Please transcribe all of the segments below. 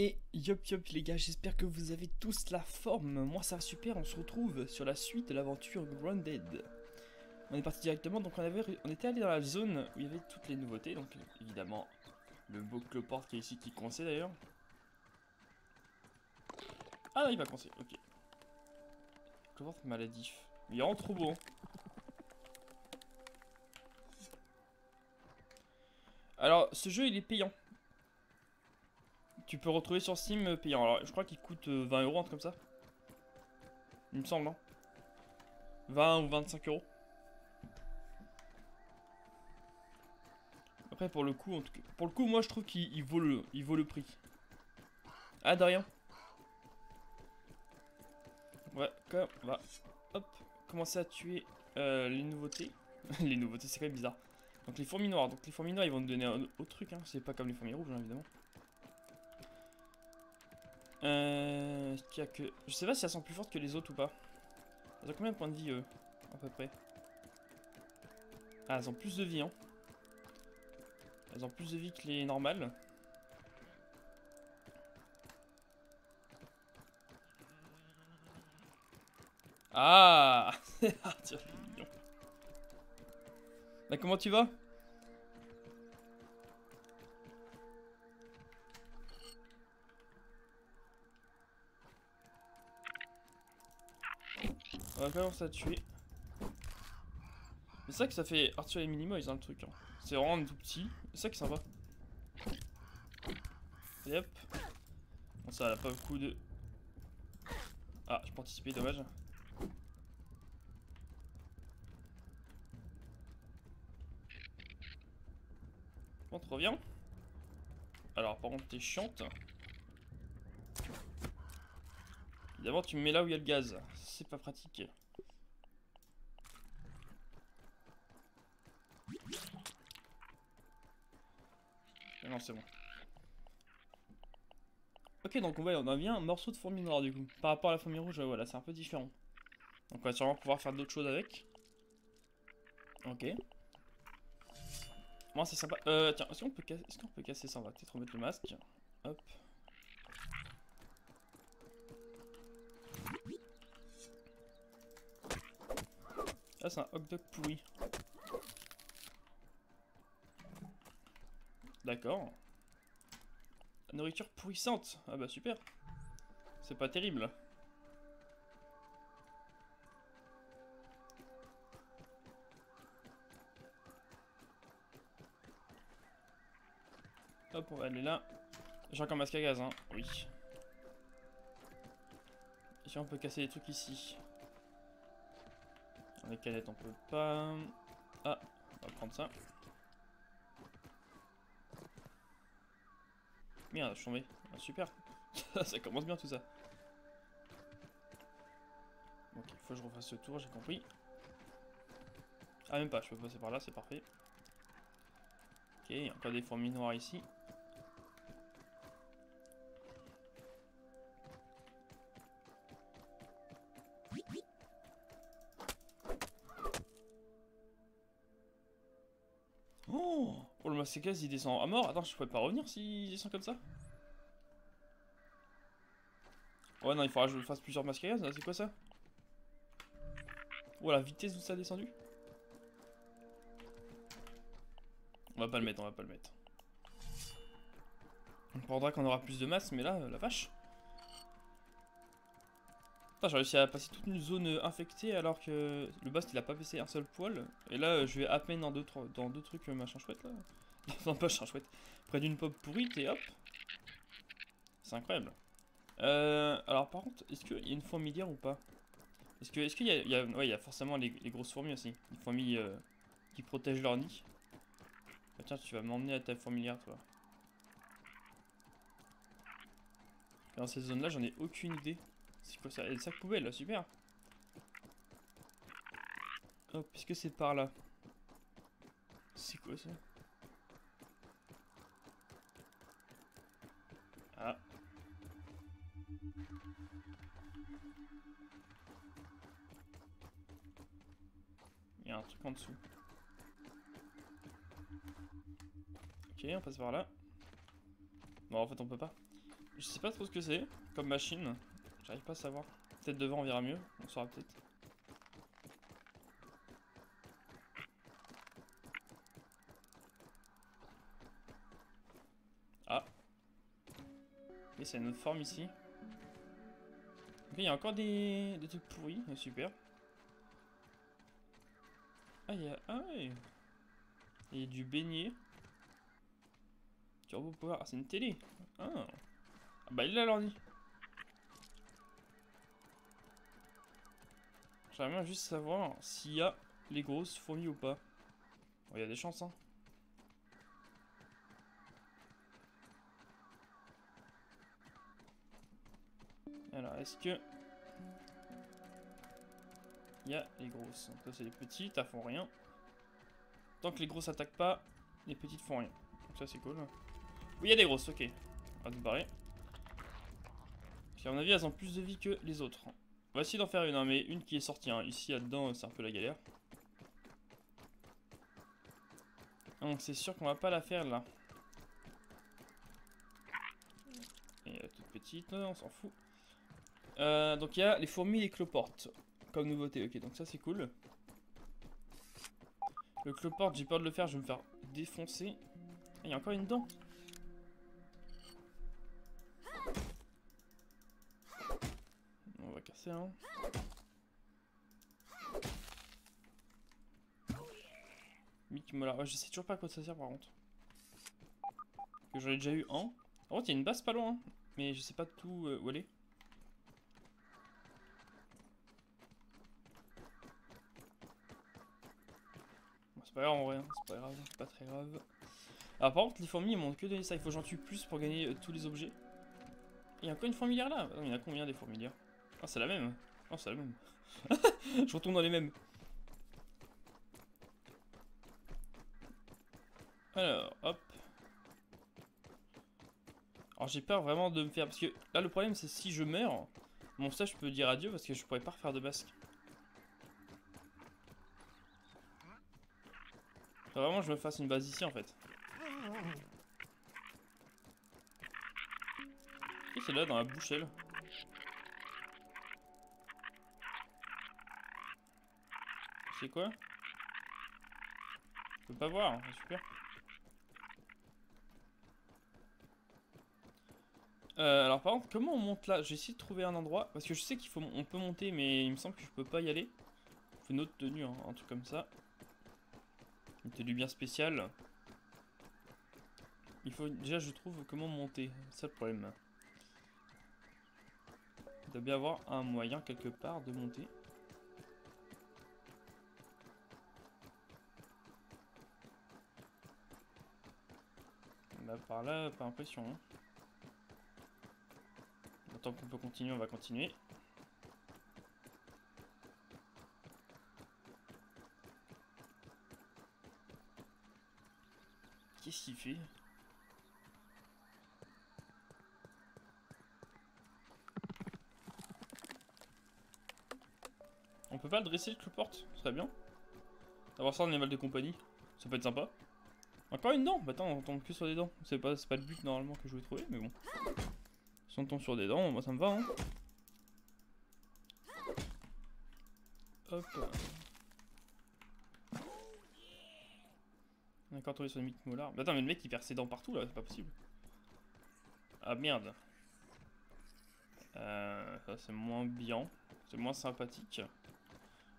Et yop les gars, j'espère que vous avez tous la forme. Moi ça va super, on se retrouve sur la suite de l'aventure Grounded. On est parti directement, donc on était allé dans la zone où il y avait toutes les nouveautés. Donc évidemment, le beau cloporte qui est ici, qui coinçait d'ailleurs. Ah non, il va coincer, ok. Cloporte maladif. Il est vraiment trop beau. Hein. Alors, ce jeu il est payant. Tu peux retrouver sur Steam payant. Alors, je crois qu'il coûte 20 euros, un truc comme ça. Il me semble, hein. 20 ou 25 euros. Après, pour le coup, en tout cas, moi je trouve qu'il vaut le prix. Ah, de rien. Ouais, on va hop, commencer à tuer les nouveautés. Les nouveautés, c'est quand même bizarre. Donc les fourmis noires. Donc les fourmis noires, ils vont nous donner un autre truc. Hein. C'est pas comme les fourmis rouges, hein, évidemment. Qu'il y a que... Je sais pas si elles sont plus fortes que les autres ou pas. Elles ont combien de points de vie, à peu près? Ah, elles ont plus de vie, hein. Elles ont plus de vie que les normales. Ah, ah tiens, mignon. Bah, comment tu vas? On va commencer à tuer. C'est ça que ça fait Arthur et Minimoys, hein, le truc. Hein. C'est vraiment tout petit. C'est ça qui est sympa. Et hop. Bon, ça, elle a pas beaucoup de... Ah, je peux anticiper, dommage. Bon, trop bien. Alors, par contre, t'es chiante. Évidemment, tu me mets là où il y a le gaz. C'est pas pratique. Ah non, c'est bon. Ok, donc ouais, on a bien un morceau de fourmi noire du coup. Par rapport à la fourmi rouge, voilà, c'est un peu différent. Donc on va sûrement pouvoir faire d'autres choses avec. Ok. Moi, c'est sympa. Tiens, est-ce qu'on peut casser ça? On va peut-être remettre le masque. Hop. Ah, c'est un hot dog pourri. D'accord. La nourriture pourrissante. Ah bah super. C'est pas terrible. Hop, on va aller là. J'ai encore un masque à gaz, hein. Oui. Ici, on peut casser des trucs ici. Les canettes, on peut pas. Ah, on va prendre ça. Merde, je suis tombé. Ah, super. Ça commence bien tout ça. Ok, il faut que je refasse le tour, j'ai compris. Ah, même pas, je peux passer par là, c'est parfait. Ok, il y a encore des fourmis noires ici. Oh, le massécase il descend à mort. Attends, je pourrais pas revenir s'il descend comme ça. Ouais, non, il faudra que je fasse plusieurs masques à gaz. C'est quoi ça? Oh, la vitesse où ça a descendu. On va pas le mettre, on va pas le mettre. On prendra qu'on aura plus de masse, mais là, la vache. J'ai réussi à passer toute une zone infectée alors que le boss il a pas baissé un seul poil. Et là, je vais à peine dans deux trucs machin chouette là. Non, pas machin chouette. Près d'une pop pourrite et hop. C'est incroyable. Alors par contre, est-ce qu'il y a une fourmilière ou pas? Est-ce qu'il ouais, il y a forcément les grosses fourmis aussi. Les fourmis qui protègent leur nid. Bah, tiens, tu vas m'emmener à ta fourmilière toi. Dans cette zone là, j'en ai aucune idée. C'est quoi ça? Et le sac poubelle là, super. Oh, puisque c'est par là. C'est quoi ça? Ah. Il y a un truc en dessous. Ok, on passe par là. Bon, en fait, on peut pas. Je sais pas trop ce que c'est comme machine. J'arrive pas à savoir. Peut-être devant on verra mieux. On saura peut-être. Ah. Et c'est une autre forme ici. Ok, il y a encore des trucs pourris. Super. Ah, il y a... Ah ouais. Il y a du beignet. Turbo Power. Ah, c'est une télé. Ah. Ah bah il l'a l'ordi. J'aimerais bien juste savoir s'il y a les grosses fourmis ou pas. Bon, il y a des chances, hein. Alors, est-ce que... Il y a les grosses. Ça, c'est les petites, elles font rien. Tant que les grosses attaquent pas, les petites font rien. Donc ça, c'est cool. Oui, il y a des grosses, ok. On va se barrer. Parce qu'à mon avis, elles ont plus de vie que les autres. On va essayer d'en faire une, hein, mais une qui est sortie. Hein. Ici, là-dedans, c'est un peu la galère. Donc c'est sûr qu'on va pas la faire là. Et elle est toute petite, on s'en fout. Donc il y a les fourmis et les cloportes comme nouveauté. Ok, donc ça c'est cool. Le cloporte, j'ai peur de le faire, je vais me faire défoncer. Ah, il y a encore une dent. On va casser un. Mick Molar. Ouais, je sais toujours pas à quoi ça sert par contre. Que j'en ai déjà eu un. Par contre, il y a une base pas loin. Hein. Mais je sais pas tout où elle est. Bon, c'est pas grave en vrai. Hein. C'est pas grave. C'est pas très grave. Alors par contre, les fourmis, ils m'ont que donné ça. Il faut que j'en tue plus pour gagner tous les objets. Il y a encore une fourmilière là. Il y en a combien des fourmilières? Ah, c'est la même. Oh, c'est la même. Je retourne dans les mêmes. Alors, hop. Alors j'ai peur vraiment de me faire... Parce que là le problème c'est si je meurs, bon ça je peux dire adieu parce que je pourrais pas refaire de basque. Faut vraiment que je me fasse une base ici en fait. Qu'est-ce que c'est là dans la bouche elle? C'est quoi? Je peux pas voir, hein, super. Alors par contre, comment on monte là? J'ai essayé de trouver un endroit, parce que je sais qu'il faut, on peut monter, mais il me semble que je peux pas y aller. Il faut une autre tenue, hein, un truc comme ça. Une tenue bien spéciale. Il faut déjà, je trouve, comment monter. C'est ça le problème. Il doit bien avoir un moyen quelque part de monter. Bah par là, pas impression. Hein. Tant qu'on peut continuer, on va continuer. Qu'est-ce qu'il fait? On peut pas le dresser le cloporte? Ce serait bien. D'avoir ça en animal de compagnie. Ça peut être sympa. Encore une dent? Bah attends, on tombe que sur des dents. C'est pas le but normalement que je voulais trouver, mais bon. Si on tombe sur des dents, moi ça me va, hein. Hop. On a encore tombé sur le mythe molar. Bah attends, mais le mec il perd ses dents partout là, c'est pas possible. Ah merde. Ça c'est moins bien. C'est moins sympathique.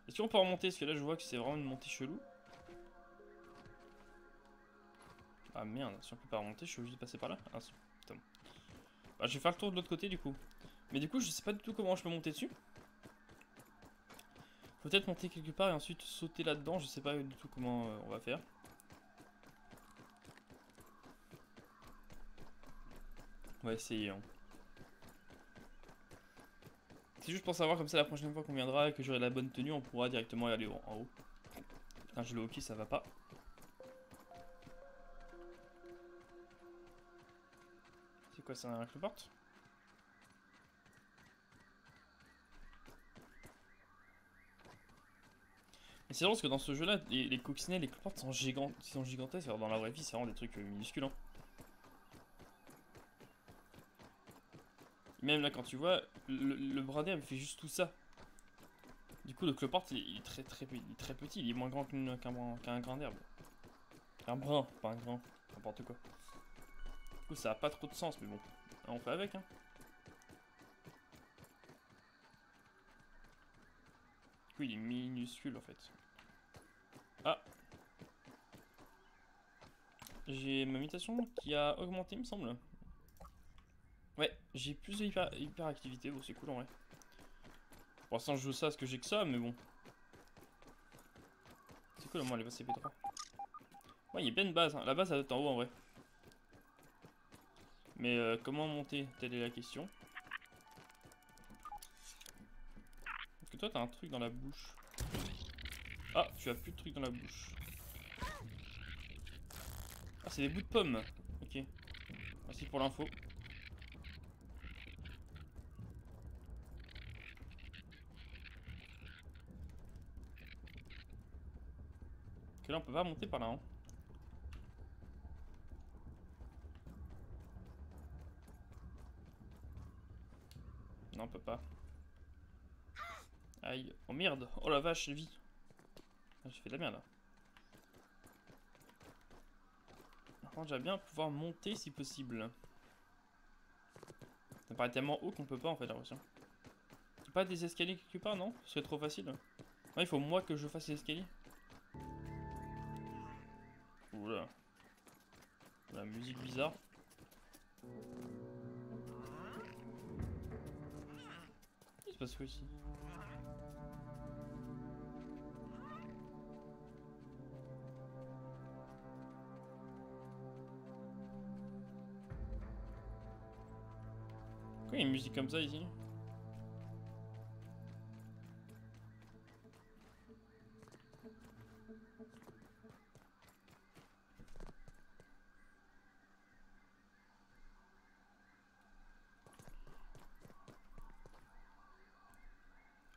Est-ce qu'on peut remonter? Parce que là je vois que c'est vraiment une montée chelou. Ah merde, si on peut pas remonter, je suis obligé de passer par là. Ah si, putain. Bah, je vais faire le tour de l'autre côté du coup. Mais du coup, je sais pas du tout comment je peux monter dessus. Peut-être monter quelque part et ensuite sauter là-dedans. Je sais pas du tout comment on va faire. On va essayer. Hein. C'est juste pour savoir comme ça la prochaine fois qu'on viendra et que j'aurai la bonne tenue, on pourra directement y aller en haut. Putain, j'ai le hockey, ça va pas. C'est quoi ça, un cloporte? Mais c'est drôle parce que dans ce jeu là, les coccinelles, les cloportes sont gigantesques, alors dans la vraie vie c'est vraiment des trucs minuscules. Hein. Même là, quand tu vois, le bras d'herbe fait juste tout ça. Du coup, le clopard, il est très petit. Il est moins grand qu'un grain d'herbe. Un brin, pas un grain. N'importe quoi. Du coup, ça a pas trop de sens, mais bon. On fait avec, hein. Du coup, il est minuscule, en fait. Ah. J'ai ma mutation qui a augmenté, il me semble. Ouais, j'ai plus de hyperactivité. Bon, c'est cool, en vrai. Pour l'instant, je joue ça parce que j'ai que ça, mais bon. C'est cool, au moins, elle est passée P3. Ouais, il y a bien une base, hein. La base, elle est en haut, en vrai. Mais comment monter? Telle est la question. Parce que toi, t'as un truc dans la bouche. Ah, tu as plus de trucs dans la bouche. Ah, c'est des bouts de pommes. Ok. Merci pour l'info. Que là, on peut pas monter par là, hein. Non, on peut pas. Aïe. Oh merde. Oh la vache, vie. Ah, j'ai fait de la merde là. Par contre, j'aimerais bien pouvoir monter si possible. Ça paraît tellement haut qu'on peut pas en fait, j'ai l'impression. Pas des escaliers quelque part, non? Ce serait trop facile. Non, il faut moi que je fasse les escaliers. Oula. La musique bizarre. Il se passe quoi ici? Pourquoi il y a une musique comme ça ici?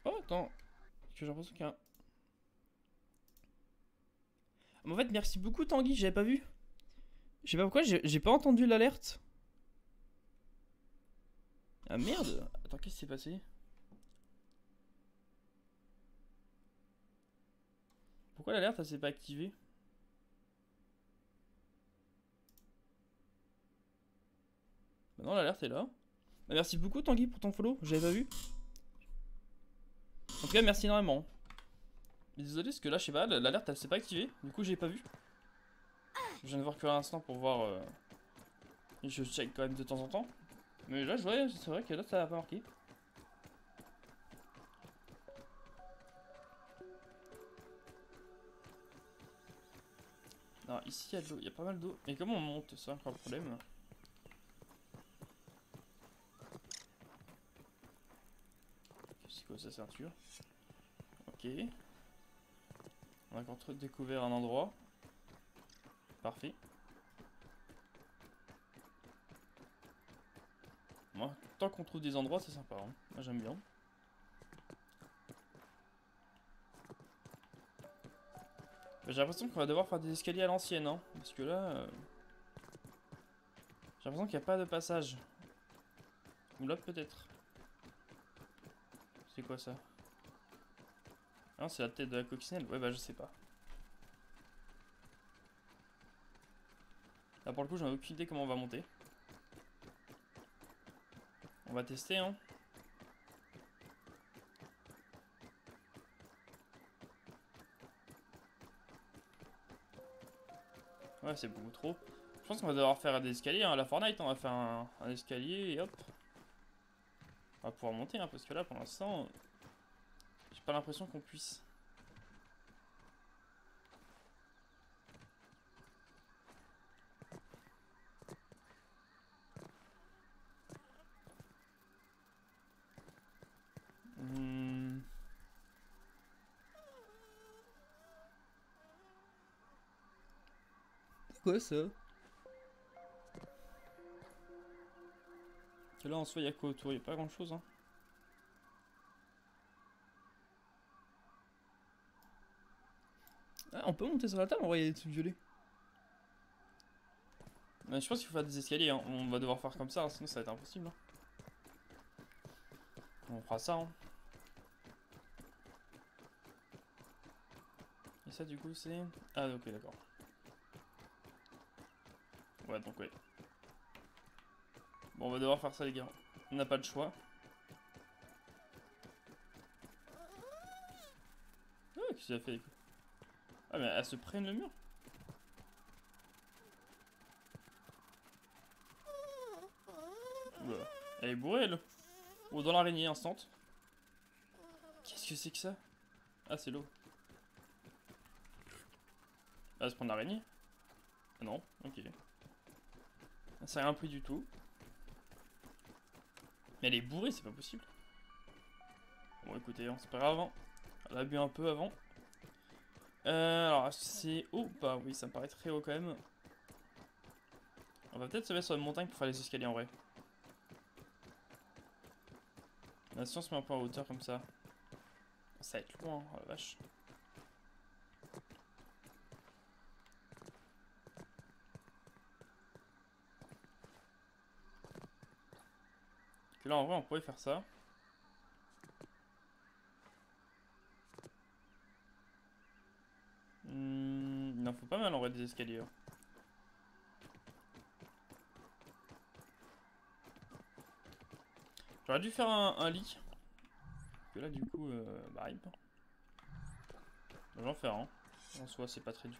Oh, attends. Parce que j'ai l'impression qu'il y a un... Mais en fait, merci beaucoup Tanguy, j'avais pas vu. Je sais pas pourquoi, j'ai pas entendu l'alerte. Ah merde. Attends, qu'est-ce qui s'est passé? Pourquoi l'alerte elle s'est pas activée? Bah non, l'alerte est là. Bah merci beaucoup Tanguy pour ton follow, j'avais pas vu. En tout cas, merci énormément. Mais désolé, parce que là, je sais pas, l'alerte elle s'est pas activée. Du coup, j'ai pas vu. Je viens de voir que l'instant pour voir. Je check quand même de temps en temps. Mais là, je vois, c'est vrai que là, ça a pas marqué. Alors, ici, il y a de l'eau, il y a pas mal d'eau. Mais comment on monte? C'est encore le problème. C'est quoi sa ceinture? Ok. On a encore découvert un endroit. Parfait. Moi, tant qu'on trouve des endroits, c'est sympa. Hein. Moi, j'aime bien. J'ai l'impression qu'on va devoir faire des escaliers à l'ancienne. Hein, parce que là... j'ai l'impression qu'il n'y a pas de passage. Ou là, peut-être. C'est quoi ça? Ah, c'est la tête de la coccinelle. Ouais, bah, je sais pas. Là, pour le coup, j'en ai aucune idée comment on va monter. On va tester, hein. Ouais, c'est beaucoup trop. Je pense qu'on va devoir faire des escaliers, hein. À la Fortnite, on va faire un escalier et hop. On va pouvoir monter, hein, parce que là, pour l'instant, j'ai pas l'impression qu'on puisse. C'est quoi ça? Que là, en soi, il y a quoi autour? Il y a pas grand chose, hein. Ah, on peut monter sur la table, en vrai, il y a des trucs violets. Mais je pense qu'il faut faire des escaliers, hein. On va devoir faire comme ça, hein, sinon ça va être impossible. Hein. On fera ça, hein. Et ça, du coup, c'est... Ah, ok, d'accord. Ouais, donc, ouais. Bon, on va devoir faire ça, les gars. On n'a pas le choix. Ah, qu'est-ce qu'elle a fait, les coups? Ah, mais elle se prenne le mur. Oula. Elle est bourrée, elle. Oh, dans l'araignée, instant. Qu'est-ce que c'est que ça? Ah, c'est l'eau. Elle va se prendre l'araignée? Ah non, ok. Ça n'a rien pris du tout. Mais elle est bourrée, c'est pas possible. Bon, écoutez, c'est pas grave. Hein. Elle a bu un peu avant. Alors, c'est haut ou pas? Oui, ça me paraît très haut quand même. On va peut-être se mettre sur une montagne pour faire les escaliers en vrai. Là, si on se met un peu en hauteur comme ça. Ça va être loin, oh la vache. Que là, en vrai, on pourrait faire ça. Il en faut pas mal en vrai des escaliers. Hein. J'aurais dû faire un lit. Que là, du coup, bah, rip. J'en faire un. En soi, c'est pas très dur.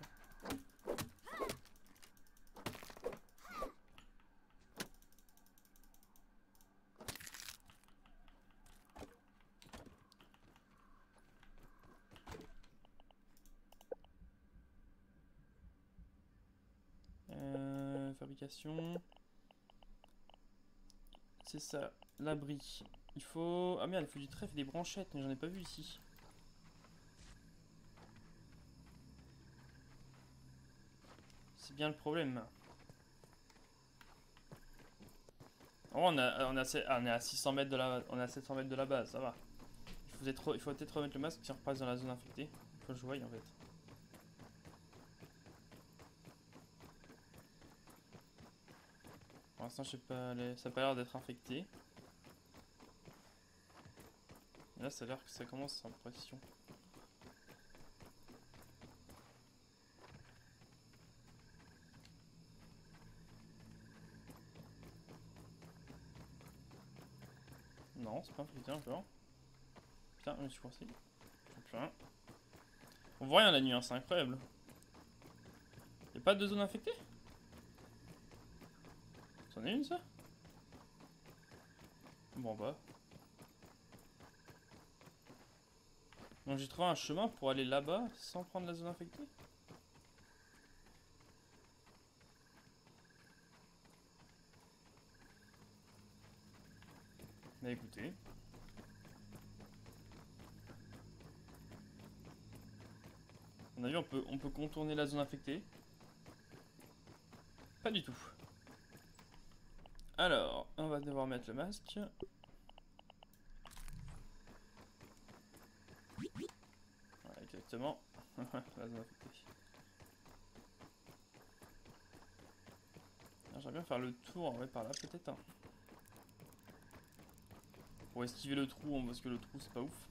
Fabrication. C'est ça, l'abri. Il faut... Ah merde, il faut du trèfle et des branchettes, mais j'en ai pas vu ici. C'est bien le problème. Oh, on est à 600 mètres de la... On est à 700 mètres de la base, ça va. Il faut peut-être remettre le masque si on repasse dans la zone infectée. Faut que je voie en fait. Pour l'instant, je sais pas, ça a pas l'air d'être infecté. Et là, ça a l'air que ça commence sans pression. Non, c'est pas infecté encore. Putain, je me suis coincé. On voit rien la nuit, hein, c'est incroyable. Y'a pas de zone infectée? C'en est une, ça? Bon, bah. Donc j'ai trouvé un chemin pour aller là-bas sans prendre la zone infectée? Bah écoutez. On a vu, on peut contourner la zone infectée. Pas du tout. Alors, on va devoir mettre le masque. Voilà, exactement. La zone infectée. J'aimerais bien faire le tour, ouais, par là peut-être. Hein. Pour esquiver le trou, hein, parce que le trou c'est pas ouf.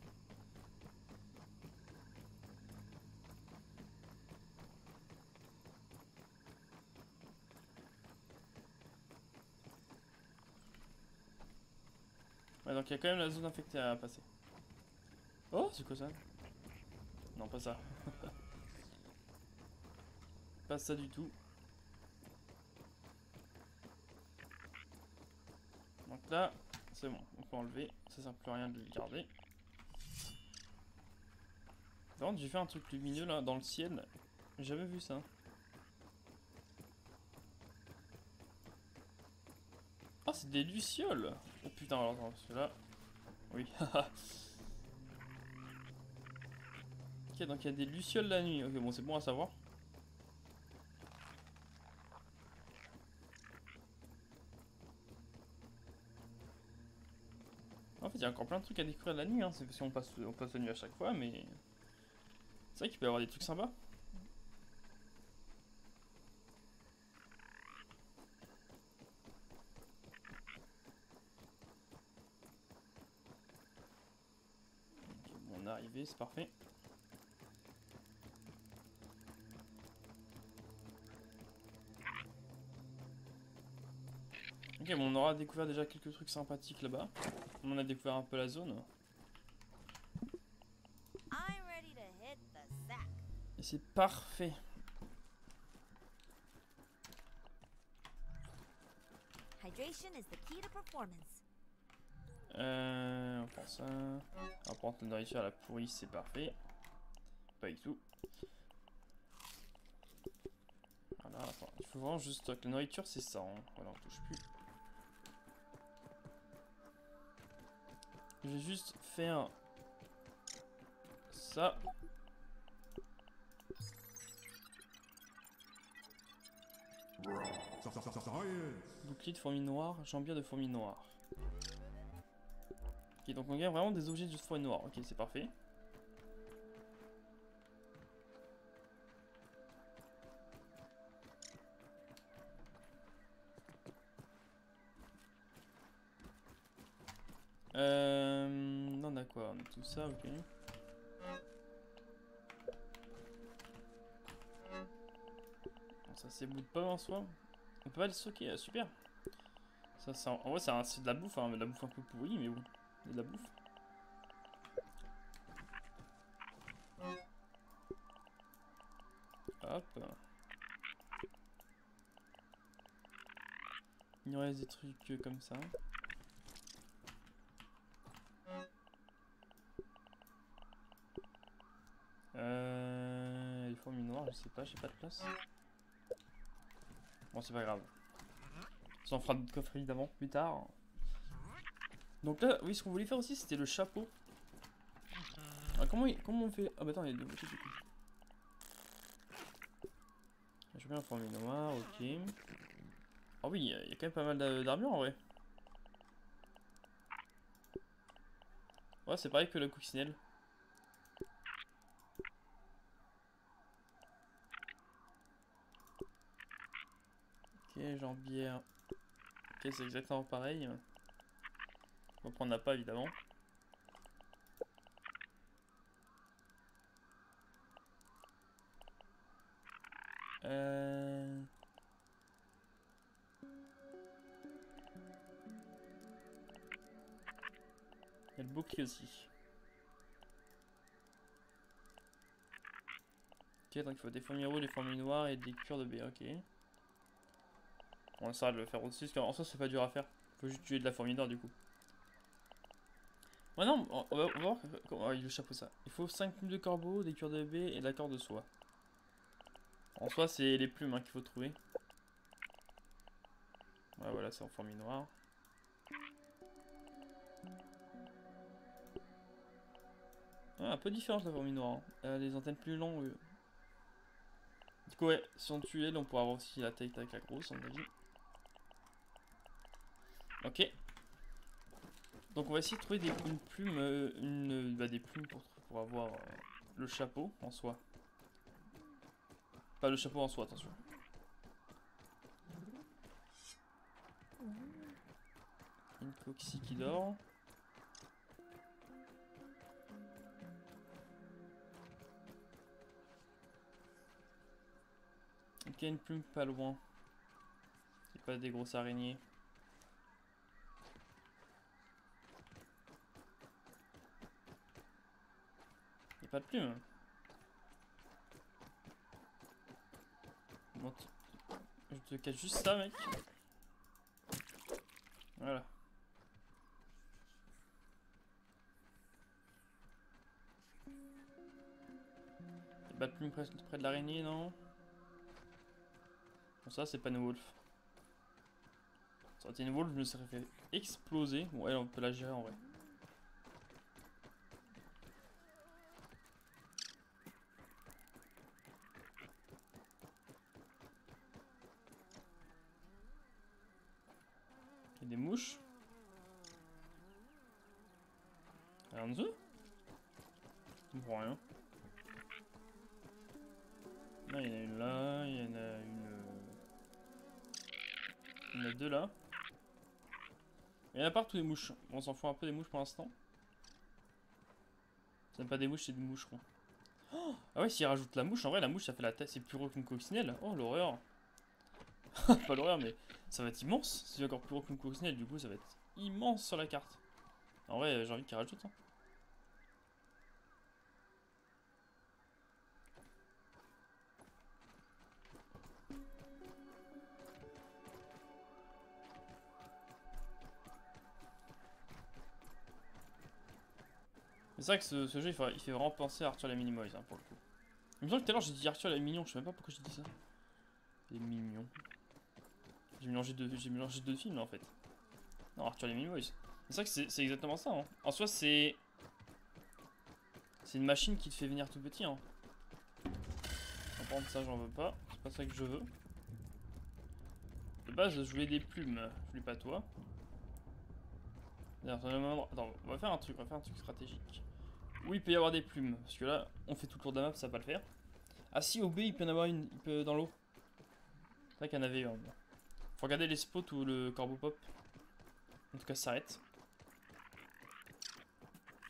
Ouais, donc il y a quand même la zone infectée à passer. Oh, c'est quoi ça? Non, pas ça. Pas ça du tout. Donc là, c'est bon, on peut enlever. Ça sert plus à rien de le garder. Par contre, j'ai fait un truc lumineux là dans le ciel. J'ai jamais vu ça. Oh, c'est des lucioles! Oh putain, alors attends, parce que là. Oui, ok, donc il y a des lucioles la nuit. Ok, bon, c'est bon à savoir. En fait, il y a encore plein de trucs à découvrir la nuit. Hein. C'est parce qu'on passe la nuit à chaque fois, mais. C'est vrai qu'il peut y avoir des trucs sympas. cultiver, c'est parfait. Ok, bon, on aura découvert déjà quelques trucs sympathiques là-bas. On a découvert un peu la zone. Et c'est parfait. On prend ça. On prend la nourriture à la pourrie, c'est parfait. Pas du tout. Voilà, attends. Il faut vraiment juste que la nourriture, c'est ça. Hein. Voilà, on touche plus. Je vais juste faire ça. Bouclier de fourmis noires, jambière de fourmis noires. Ok, donc on gagne vraiment des objets de fourmis noires. Ok, c'est parfait. On a quoi? On a tout ça, ok. Bon, ça s'éboude pas en soi. On peut pas le stocker, super. Ça, en vrai, c'est de la bouffe, hein, mais de la bouffe un peu pourrie, mais bon, c'est de la bouffe. Hop. Il y aurait des trucs comme ça. Les fourmis noires, je sais pas, j'ai pas de place. Bon, c'est pas grave. Ça en fera d'autres coffres évidemment plus tard. Donc là, oui, ce qu'on voulait faire aussi, c'était le chapeau. Ah, comment on fait? Ah bah attends, il y a deux côtés du coup. J'ai bien la fourmi noire, ok. Ah oui, il y a quand même pas mal d'armure en vrai. Ouais, c'est pareil que la coccinelle. Ok, jambière. Ok, c'est exactement pareil. On va prendre la pas évidemment. Il y a le bouclier aussi. Ok, donc il faut des fourmis rouges, des fourmis noires et des cures de baies, ok. On essaiera de le faire aussi, parce qu'en soi c'est pas dur à faire. Faut juste tuer de la fourmi noire du coup. Ouais non, on va voir comment il le chapeau ça. Il faut 5 plumes de corbeau, des cures de baies et de la corde de soie. En soi c'est les plumes hein, qu'il faut trouver. Ouais voilà, c'est en fourmi noire. Ah, un peu différente la fourmi noire. Hein. Elle a des antennes plus longues. Du coup ouais, si on tue elle, on pourra avoir aussi la taille avec la grosse, on a dit. Ok. Donc on va essayer de trouver une plume, des plumes pour avoir le chapeau en soi. Pas le chapeau en soi, attention. Une cocci qui dort. Ok, une plume pas loin. C'est pas des grosses araignées. Y'a pas de plume. Bon, je te cache juste ça, mec. Voilà. Y'a pas de plume près de l'araignée, non? Bon, ça, c'est pas une wolf. Ça aurait été une wolf, je me serais fait exploser. Bon, elle, on peut la gérer en vrai. Y'a des mouches. Rien en dessous? Je comprends rien. Là, il y en a une là, il y en a une. Il y en a deux là. Il y en a partout des mouches. On s'en fout un peu des mouches pour l'instant. C'est pas des mouches, c'est des moucherons. Oh, ah ouais, s'il rajoute la mouche, en vrai, la mouche ça fait la tête, c'est plus gros qu'une coccinelle. Oh l'horreur. Pas l'horreur, mais ça va être immense. C'est encore plus gros qu'une coccinelle, du coup, ça va être immense sur la carte. En vrai, j'ai envie qu'il rajoute. Hein. C'est vrai que ce jeu, il fait vraiment penser à Arthur la Minimoise, hein, pour le coup. Il me semble que tout à l'heure j'ai dit Arthur la Mignon, je sais même pas pourquoi j'ai dit ça. Les mignons. J'ai mélangé deux films en fait. Non, Arthur les Minimoys. C'est vrai que c'est exactement ça. Hein. En soi, c'est. C'est une machine qui te fait venir tout petit. Hein. Par contre, ça, j'en veux pas. C'est pas ça que je veux. De base, je voulais des plumes. Je voulais pas toi. D'ailleurs, attends, on va faire un truc stratégique. Oui, il peut y avoir des plumes. Parce que là, on fait tout le tour de la map, ça va pas le faire. Ah si, au B, il peut y en avoir une. Il peut dans l'eau. C'est vrai qu'il y en avait une. Faut regarder les spots où le corbeau pop. En tout cas, ça s'arrête.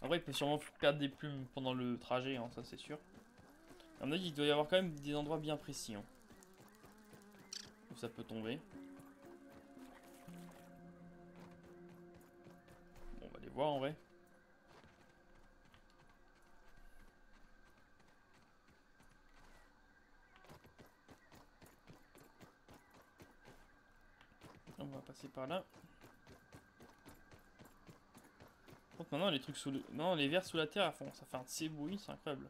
En vrai, il peut sûrement perdre des plumes pendant le trajet, hein, ça c'est sûr. À mon avis, il doit y avoir quand même des endroits bien précis. Hein, où ça peut tomber. Bon, on va les voir en vrai. On va passer par là. Donc maintenant les trucs sous le... Non, les vers sous la terre font... ça fait un de ces bruits, c'est incroyable.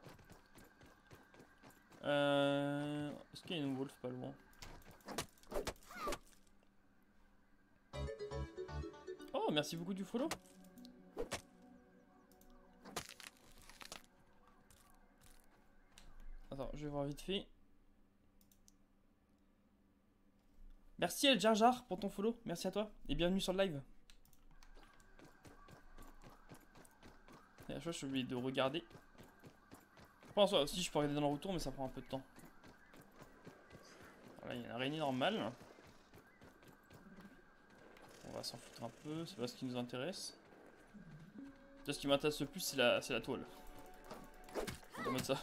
Est-ce qu'il y a une wolf pas loin? Oh, merci beaucoup du follow. Attends, je vais voir vite fait. Merci El Jar Jar pour ton follow, merci à toi et bienvenue sur le live. Et à chaque fois, je suis obligé de regarder. Enfin, en soi, aussi, je peux regarder dans le retour, mais ça prend un peu de temps. Voilà, il y a une araignée normale. On va s'en foutre un peu, c'est pas ce qui nous intéresse. Là, ce qui m'intéresse le plus, c'est la toile. On va mettre ça.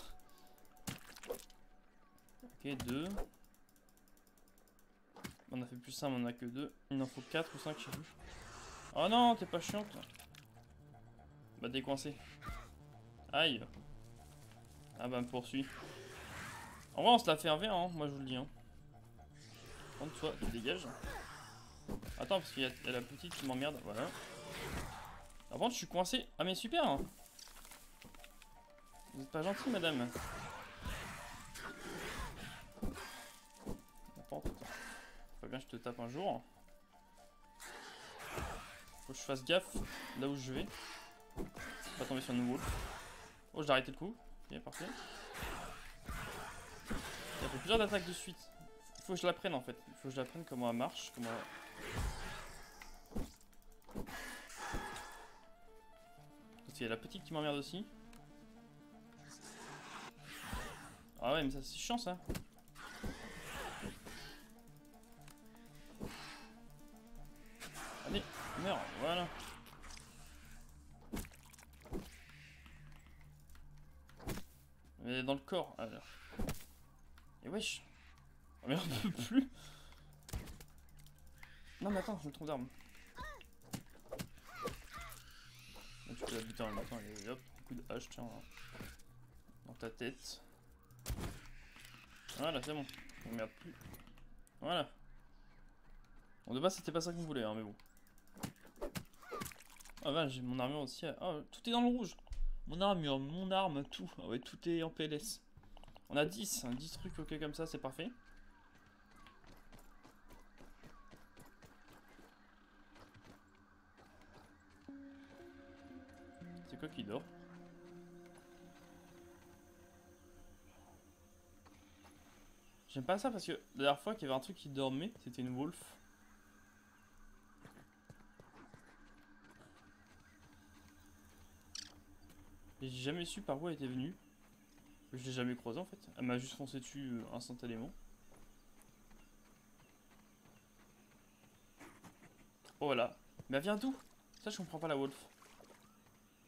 Ok, 2. On a fait plus 1, mais on a que 2. Il en faut 4 ou 5, je sais plus. Oh non, t'es pas chiante. Bah, décoincé. Aïe. Ah bah, me poursuit. En vrai, on se l'a fait un verre, hein, moi je vous le dis. Hein. Contre toi, tu dégages. Attends, parce qu'il y a la petite qui m'emmerde, voilà. Par contre, je suis coincé. Ah, mais super! Hein. Vous êtes pas gentil, madame. Attends. Faut bien que je te tape un jour. Faut que je fasse gaffe là où je vais. Pas tomber sur une wolf. Oh, j'ai arrêté le coup. Ok, parfait. Il a fait plusieurs attaques de suite. Il faut que je la prenne en fait. Il faut que je la prenne comment elle marche. Comment elle... Il y a la petite qui m'emmerde aussi. Ah ouais, mais ça c'est chiant ça. Allez, meurs, voilà. Mais dans le corps, alors. Et wesh. Ah mais on peut plus. Non mais attends, je me trompe d'arme. Tu peux la buter en même temps, allez hop, coup de hache, tiens, là. Dans ta tête. Voilà, c'est bon. On merde plus. Voilà. Bon, de base, c'était pas ça qu'on voulait, hein, mais bon. Ah, bah, j'ai mon armure aussi. Oh, tout est dans le rouge. Mon armure, mon arme, tout. Ah ouais, tout est en PLS. On a 10, hein, 10 trucs ok comme ça, c'est parfait. C'est quoi qui dort? J'aime pas ça parce que la dernière fois qu'il y avait un truc qui dormait, c'était une wolf. Et j'ai jamais su par où elle était venue. Je l'ai jamais croisée en fait. Elle m'a juste foncé dessus instantanément. Oh là. Mais elle vient d'où? Ça je comprends pas la wolf.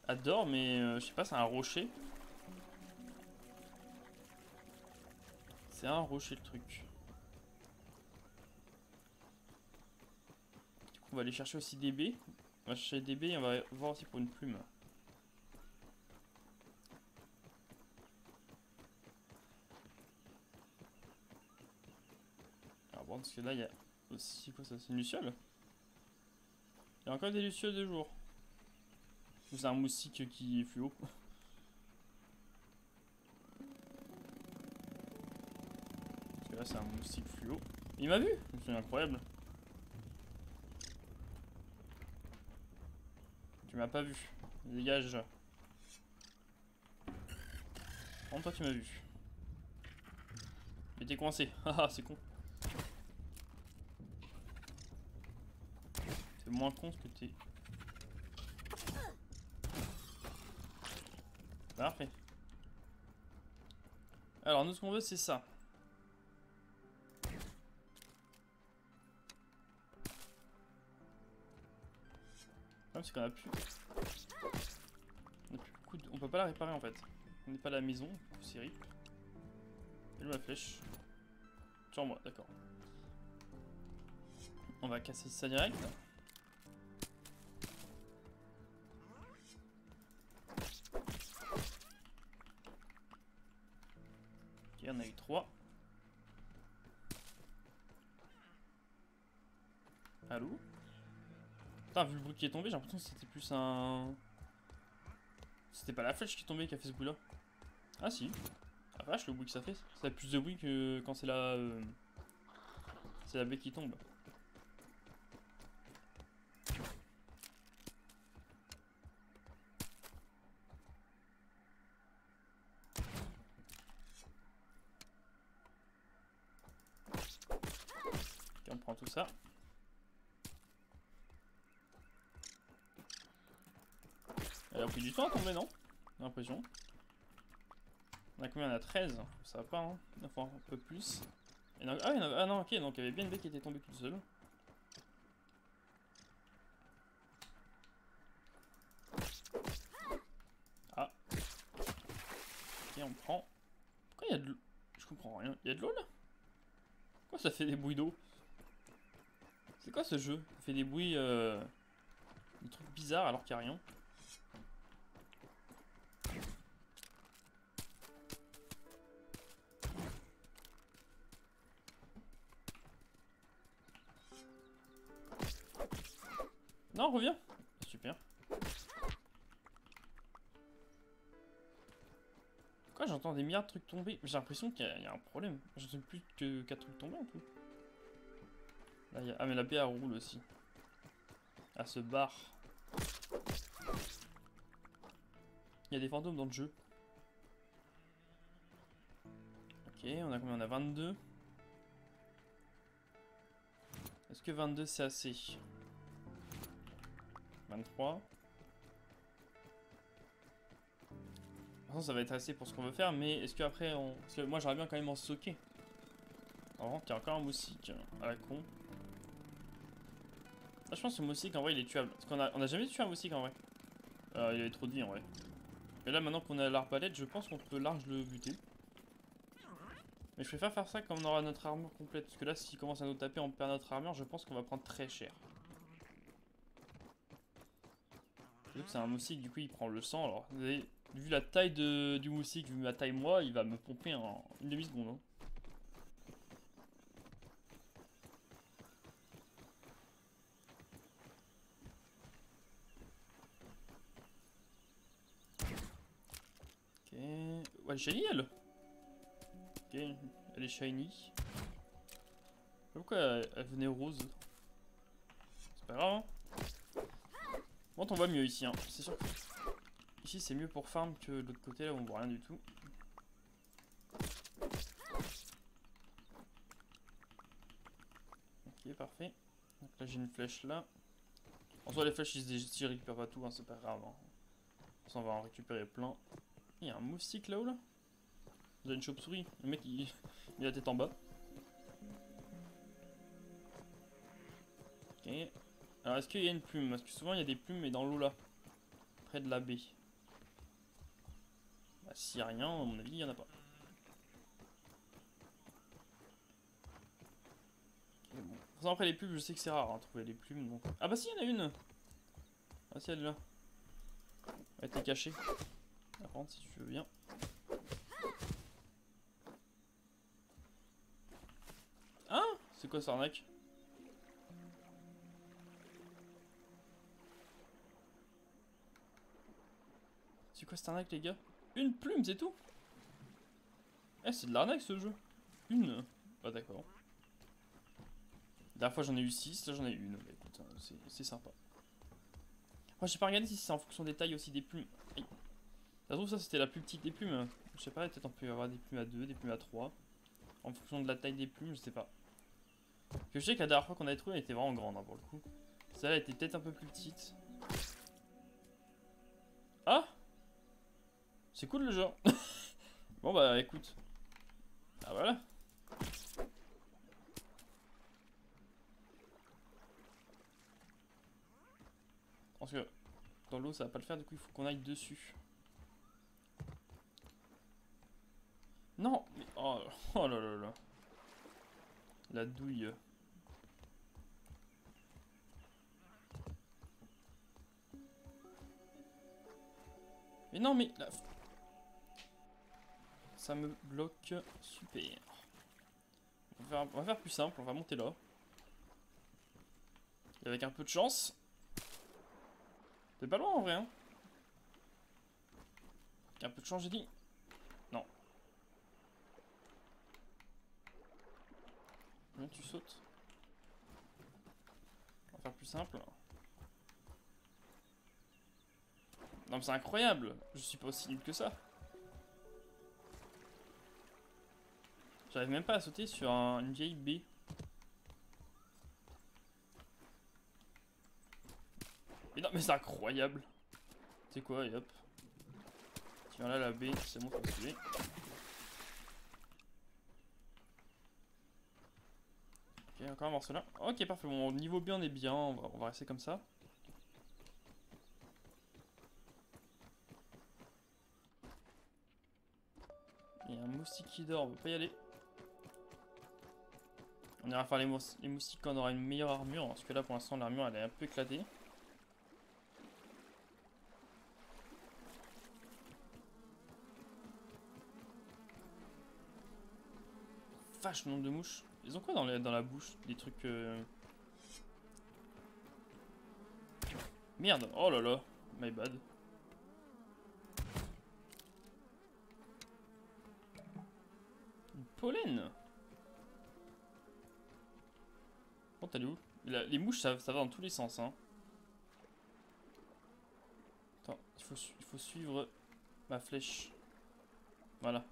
adore, mais je sais pas, c'est un rocher. C'est un rocher le truc. Du coup, on va aller chercher aussi des baies. On va chercher des baies et on va voir aussi pour une plume. Alors bon, parce que là, il y a aussi quoi ça? C'est une luciole? Il y a encore des lucioles de jour. Ou c'est un moustique qui est fluo? Parce que là, c'est un moustique fluo. Il m'a vu! C'est incroyable. Tu m'as pas vu. Dégage. Bon, toi, tu m'as vu. Mais t'es coincé. Haha, c'est con. C'est moins con ce que t'es. Parfait. Alors, nous, ce qu'on veut, c'est ça. Le problème, c'est qu'on a plus. On a plus beaucoup de... On peut pas la réparer en fait. On n'est pas à la maison, c'est rip. Et là, la flèche. Sur moi, d'accord. On va casser ça direct. Ok, on a eu 3. Allô? Putain, vu le bruit qui est tombé, j'ai l'impression que c'était plus un... C'était pas la flèche qui est tombée qui a fait ce bruit là. Ah si. Ah vache, le bruit que ça fait. Ça fait plus de bruit que quand c'est la... c'est la baie qui tombe. Ok, on prend tout ça. Elle a pris du temps à tomber, non? J'ai l'impression. On a combien? On a 13. Ça va pas, hein? Enfin, un peu plus. Ah non, ok, donc il y avait bien une baie qui était tombée toute seule. Ah. Ok, on prend. Pourquoi il y a de l'eau? Je comprends rien. Il y a de l'eau là? Pourquoi ça fait des bruits d'eau? C'est quoi ce jeu? Ça fait des bruits... des trucs bizarres alors qu'il n'y a rien. Non, reviens. Super. Pourquoi j'entends des milliards de trucs tomber? J'ai l'impression qu'il y a un problème. J'entends plus que 4 trucs tomber en tout. Là, ah mais la baie elle roule aussi. Elle se barre. Il y a des fantômes dans le jeu. Ok, on a combien? On a 22. Est-ce que 22 c'est assez? 23. De toute façon ça va être assez pour ce qu'on veut faire, mais est-ce qu'après on... Parce que moi j'aimerais bien quand même en stocker. Alors, il y a encore un moustique à la con. Là, je pense que le moustique en vrai il est tuable. Parce qu'on a jamais tué un moustique en vrai. Il avait trop de vie en vrai. Mais là maintenant qu'on a l'arbalète, je pense qu'on peut large le buter. Mais je préfère faire ça quand on aura notre armure complète. Parce que là s'il commence à nous taper, on perd notre armure, je pense qu'on va prendre très cher. C'est un moustique, du coup il prend le sang. Alors vous avez vu la taille du moustique, vu ma taille moi, il va me pomper en une demi-seconde. Hein. Ok. Ouais, shiny elle. Ok, elle est shiny. Pourquoi elle venait rose? C'est pas grave. Hein. Bon, on voit mieux ici. Hein. C'est sûr que ici c'est mieux pour farm que de l'autre côté là où on voit rien du tout. Ok, parfait. Donc là j'ai une flèche là. En soi les flèches ils récupèrent pas tout, hein, c'est pas grave. Hein. On va en récupérer plein. Il y a un moustique là-haut là. Vous avez une chauve-souris. Le mec il a la tête en bas. Ok. Alors est-ce qu'il y a une plume? Parce que souvent il y a des plumes mais dans l'eau là. près de la baie. Bah, s'il n'y a rien, à mon avis, il n'y en a pas. Okay, bon. Après les plumes, je sais que c'est rare, hein, trouver les plumes. Donc... Ah bah si, il y en a une. Ah si, elle est là. Elle était cachée. Par contre, si tu veux bien. Hein? C'est quoi cette arnaque? C'est quoi cette arnaque, les gars? Une plume, c'est tout? Eh, c'est de l'arnaque ce jeu. Une. Bah d'accord. La dernière fois j'en ai eu 6, là j'en ai eu une. Bah écoute, c'est sympa. Moi j'ai pas regardé si c'est en fonction des tailles aussi des plumes. Aïe. Ça se trouve ça c'était la plus petite des plumes. Je sais pas, peut-être on peut avoir des plumes à 2, des plumes à 3. En fonction de la taille des plumes, je sais pas. Que je sais que la dernière fois qu'on avait trouvé elle était vraiment grande hein, pour le coup. Celle-là était peut-être un peu plus petite. Ah! C'est cool le jeu. Bon bah écoute. Ah voilà. Parce que dans l'eau ça va pas le faire, du coup il faut qu'on aille dessus. Non mais oh, oh là là là. La douille. Mais non mais là... Ça me bloque. Super. On va faire plus simple, on va monter là. Et avec un peu de chance. C'est pas loin en vrai hein. Avec un peu de chance j'ai dit. Non. Comment tu sautes? On va faire plus simple. Non mais c'est incroyable. Je suis pas aussi nul que ça. J'arrive même pas à sauter sur une vieille baie. Mais non mais c'est incroyable. C'est quoi et hop. Tiens là la baie, c'est bon pour tuer. Ok encore un morceau là. Ok parfait, bon niveau bien on est bien, on va rester comme ça. Il y a un moustique qui dort, on va pas y aller. On ira faire les moustiques quand on aura une meilleure armure, parce que là pour l'instant l'armure elle est un peu éclatée. Vache nombre de mouches. Ils ont quoi dans la bouche? Des trucs... Merde, oh là là, my bad. Du pollen. Oh t'es où? Les mouches ça va dans tous les sens hein. Attends, il faut suivre ma flèche. Voilà.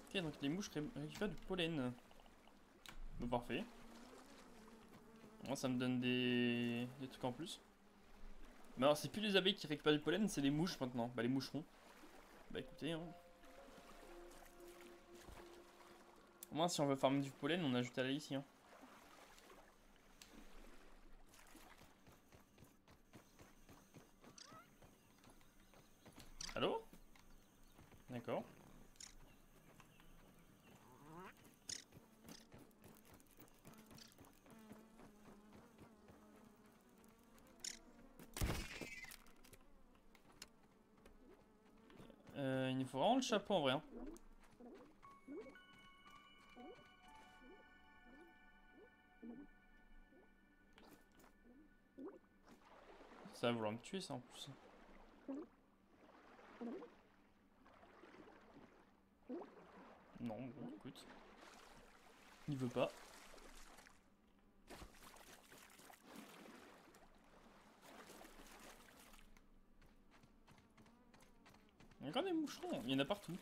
Ok donc les mouches récupèrent du pollen. Bon parfait. Moi ça me donne des trucs en plus. Mais alors c'est plus les abeilles qui récupèrent du pollen, c'est les mouches maintenant. Bah les moucherons. Bah écoutez hein. Au moins si on veut farmer du pollen on ajoute à la ici hein. Allô? D'accord. Il nous faut vraiment le chapeau en vrai hein. Ça va vouloir me tuer ça en plus. Non, bon, écoute. Il veut pas. Il y a encore des moucherons, il y en a partout.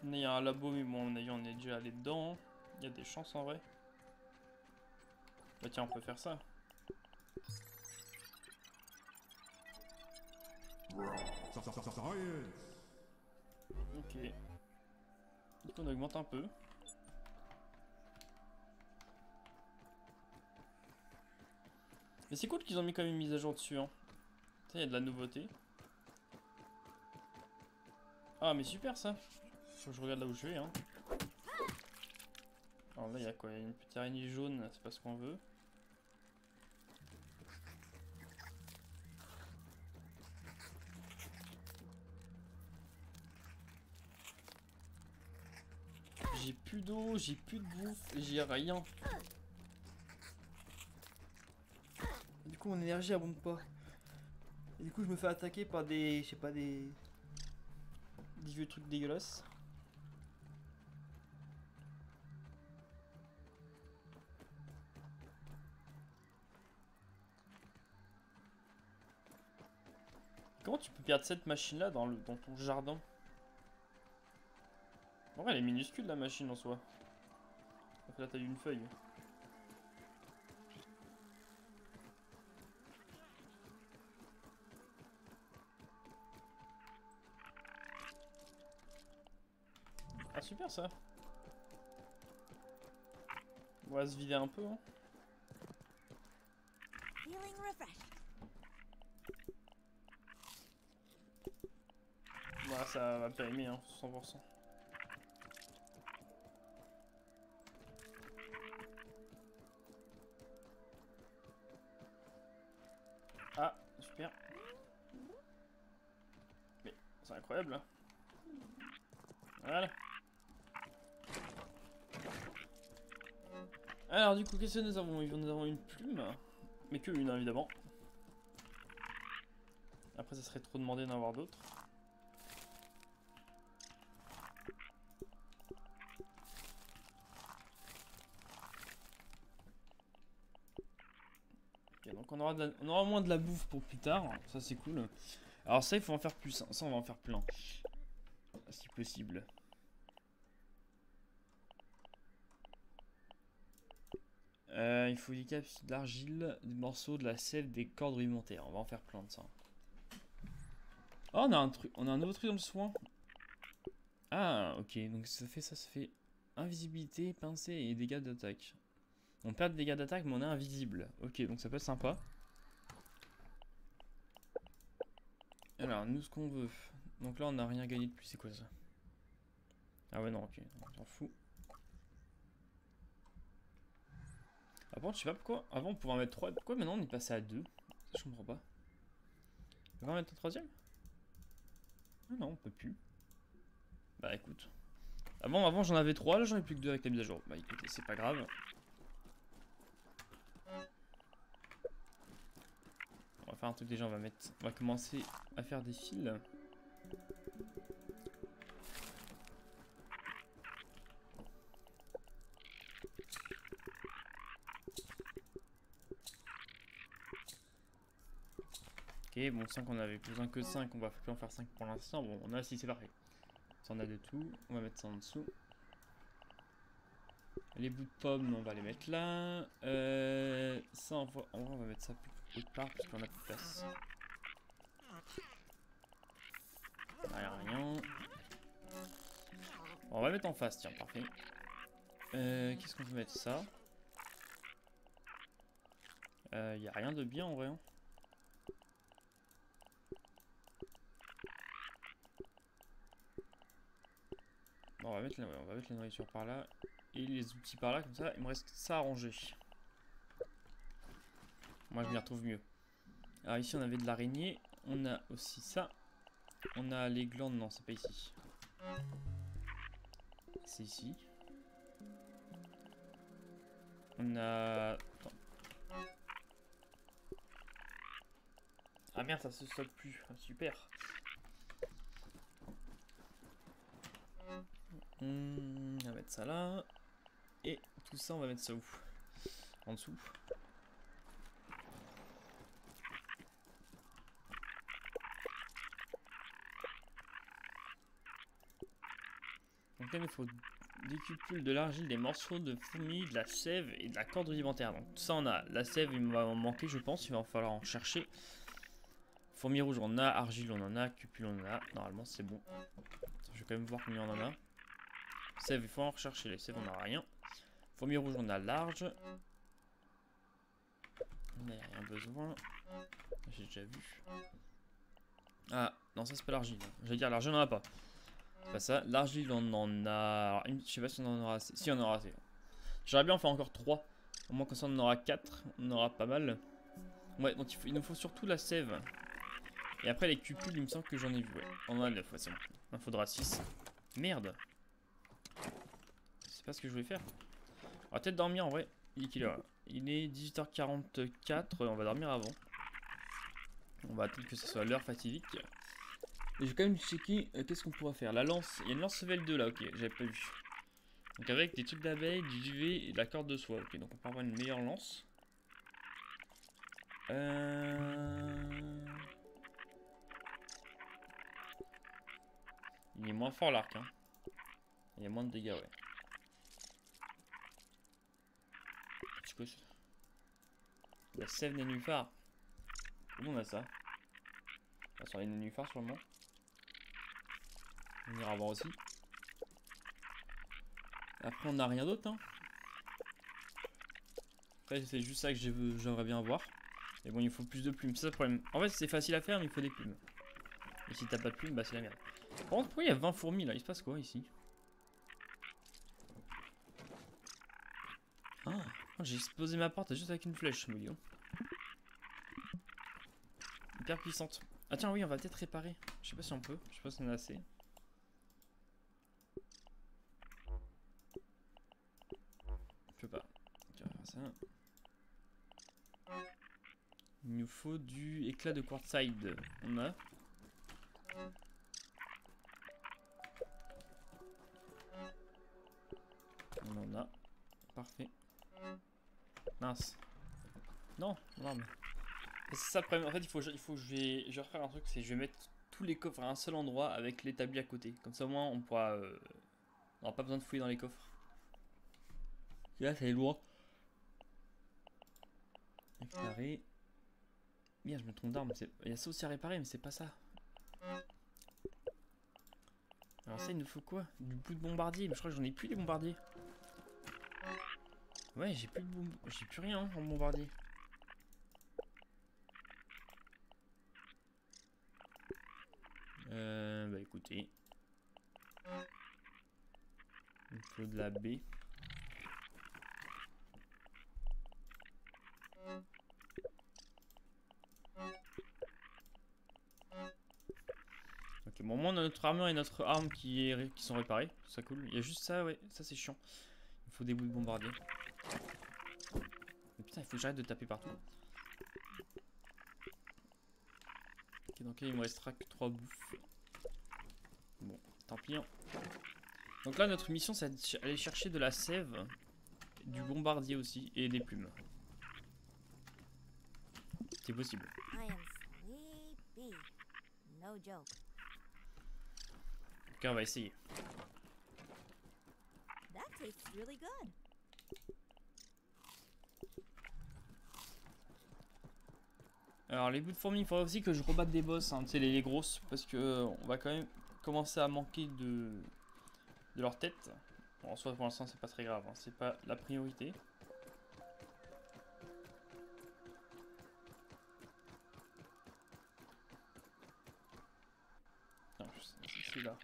Il y a un labo, mais bon, à mon avis, on est déjà allé dedans. Il y a des chances en vrai. Bah tiens, on peut faire ça. Ok. Du coup, on augmente un peu. Mais c'est cool qu'ils ont mis quand même une mise à jour dessus. Hein. Il y a de la nouveauté. Ah, mais super ça. Faut que je regarde là où je vais. Hein. Alors là, il y a quoi? Il y a une petite araignée jaune, c'est pas ce qu'on veut. J'ai plus d'eau, j'ai plus de bouffe, j'ai rien. Du coup, mon énergie abonde pas. Et du coup, je me fais attaquer par des. Je sais pas, des vieux trucs dégueulasses. Comment tu peux perdre cette machine là dans ton jardin? En vrai, elle est minuscule la machine en soi. Ça fait la taille d'une feuille. Ah, super ça. On va se vider un peu. Hein. Voilà, ça va périmer, hein, 100%. Ah, super. Mais c'est incroyable. Hein. Voilà. Alors du coup, qu'est-ce que nous avons? Nous avons une plume. Mais que une, hein, évidemment. Après, ça serait trop demandé d'en avoir d'autres. Ok, donc on aura moins de la bouffe pour plus tard. Ça, c'est cool. Alors ça, il faut en faire plus. Hein. Ça, on va en faire plein. Si possible. Il faut des capsules d'argile, des morceaux de la sève, des cordes rudimentaires. On va en faire plein de ça. Oh, on a un truc, on a un nouveau truc dans le soin. Ah, ok, donc ça fait invisibilité, pincée et dégâts d'attaque. On perd des dégâts d'attaque, mais on est invisible. Ok, donc ça peut être sympa. Alors, nous, ce qu'on veut. Donc là, on n'a rien gagné de plus, c'est quoi ça? Ah ouais, non, ok, on s'en fout. Par contre, je sais pas pourquoi. Avant, on pouvait en mettre 3. Pourquoi maintenant on est passé à 2? Ça, je comprends pas. On va en mettre un troisième? Ah non, on peut plus. Bah écoute. Avant j'en avais 3, là j'en ai plus que 2 avec la mise à jour. Bah écoutez, c'est pas grave. On va faire un truc déjà, on va commencer à faire des fils. Ok, bon 5 on avait besoin que 5, on va plus en faire 5 pour l'instant. Bon, on a 6, c'est parfait. Ça on a de tout, on va mettre ça en dessous. Les bouts de pommes, on va les mettre là. Ça, en vrai, on va mettre ça autre part parce qu'on a plus de place. Rien. On va mettre en face, tiens, parfait. Qu'est-ce qu'on peut mettre ça? Y a rien de bien en vrai. Hein. Bon, on va mettre la nourriture par là et les outils par là, comme ça, il me reste ça à ranger. Moi, je m'y retrouve mieux. Alors ici, on avait de l'araignée. On a aussi ça. On a les glandes, non, c'est pas ici. C'est ici. On a... Attends. Ah merde, ça se stocke plus. Ah, super. On va mettre ça là. Et tout ça, on va mettre ça où? En dessous. Donc là, il me faut des cupules, de l'argile, des morceaux de fourmis, de la sève et de la corde rudimentaire. Donc tout ça on a. La sève il va en manquer je pense, il va falloir en chercher. Fourmis rouges on en a, argile on en a, cupules on en a. Normalement c'est bon. Je vais quand même voir combien on en a. Sève il faut en rechercher, les sèves on n'a rien. Fourmis rouges on a large. On n'a rien besoin. J'ai déjà vu. Ah non ça c'est pas l'argile. J'allais dire l'argile on en a pas. C'est pas ça. L'argile, on en a. Alors, je sais pas si on en aura assez. Si, on en aura assez. J'aurais bien en faire encore 3. Au moins, comme ça, on en aura 4. On en aura pas mal. Ouais, donc il nous faut surtout la sève. Et après, les cupules, il me semble que j'en ai vu. Ouais, on en a 9. Ouais, c'est bon. Il en faudra 6. Merde. C'est pas ce que je voulais faire. On va peut-être dormir en vrai. Il est quelle heure là? Il est 18h44. On va dormir avant. On va attendre que ce soit l'heure fatidique. Et je vais quand même checker qu'est-ce qu'on pourra faire. La lance, il y a une lance level 2 là, ok, j'avais pas vu. Donc avec des trucs d'abeille, du duvet et de la corde de soie. Ok, donc on peut avoir une meilleure lance. Il est moins fort l'arc, hein. Il y a moins de dégâts, ouais. C'est quoi ça? La sève nénuphar. Comment on a ça? Ah, sur les nénuphars sûrement. On ira voir aussi. Après, on n'a rien d'autre. Hein. Après, c'est juste ça que j'aimerais bien avoir. Mais bon, il faut plus de plumes. C'est ça le problème. En fait, c'est facile à faire, mais il faut des plumes. Et si t'as pas de plumes, bah c'est la merde. Par contre, pourquoi il y a 20 fourmis là? Il se passe quoi ici? Ah, j'ai explosé ma porte juste avec une flèche, me dis donc. Hyper puissante. Ah tiens, oui, on va peut-être réparer. Je sais pas si on peut. Je sais pas si on a assez. Je peux pas. Ok, on va faire ça. Il nous faut du éclat de quartzite. On a. On en a. Parfait. Mince. Non, non mais. C'est ça le problème. En fait, il faut que je vais refaire un truc, c'est je vais mettre tous les coffres à un seul endroit avec l'établi à côté. Comme ça, au moins, on pourra. On n'aura pas besoin de fouiller dans les coffres. Et là, ça est lourd. Réparer. Merde, je me trompe d'arme. Il y a ça aussi à réparer, mais c'est pas ça. Alors, ça, il nous faut quoi? Du bout de bombardier. Mais je crois que j'en ai plus des bombardiers. Ouais, j'ai plus rien hein, en bombardier. Bah écoutez. Il faut de la baie. Ok, bon, au moins on a notre armure et notre arme qui sont réparées. Ça cool. Il y a juste ça, ouais, ça c'est chiant. Il faut des bouts de bombardier. Mais putain, il faut que j'arrête de taper partout. Ok, donc là il me restera que 3 bouffes. Bon, tant pis. Hein. Donc là notre mission c'est d'aller chercher de la sève, du bombardier aussi et des plumes. C'est possible. Ok, on va essayer. Alors les bouts de fourmis, il faudrait aussi que je rebatte des boss, hein, tu sais les grosses, parce que on va quand même commencer à manquer de leur tête. Bon, en soi pour l'instant c'est pas très grave, hein, c'est pas la priorité. Non, c'est là.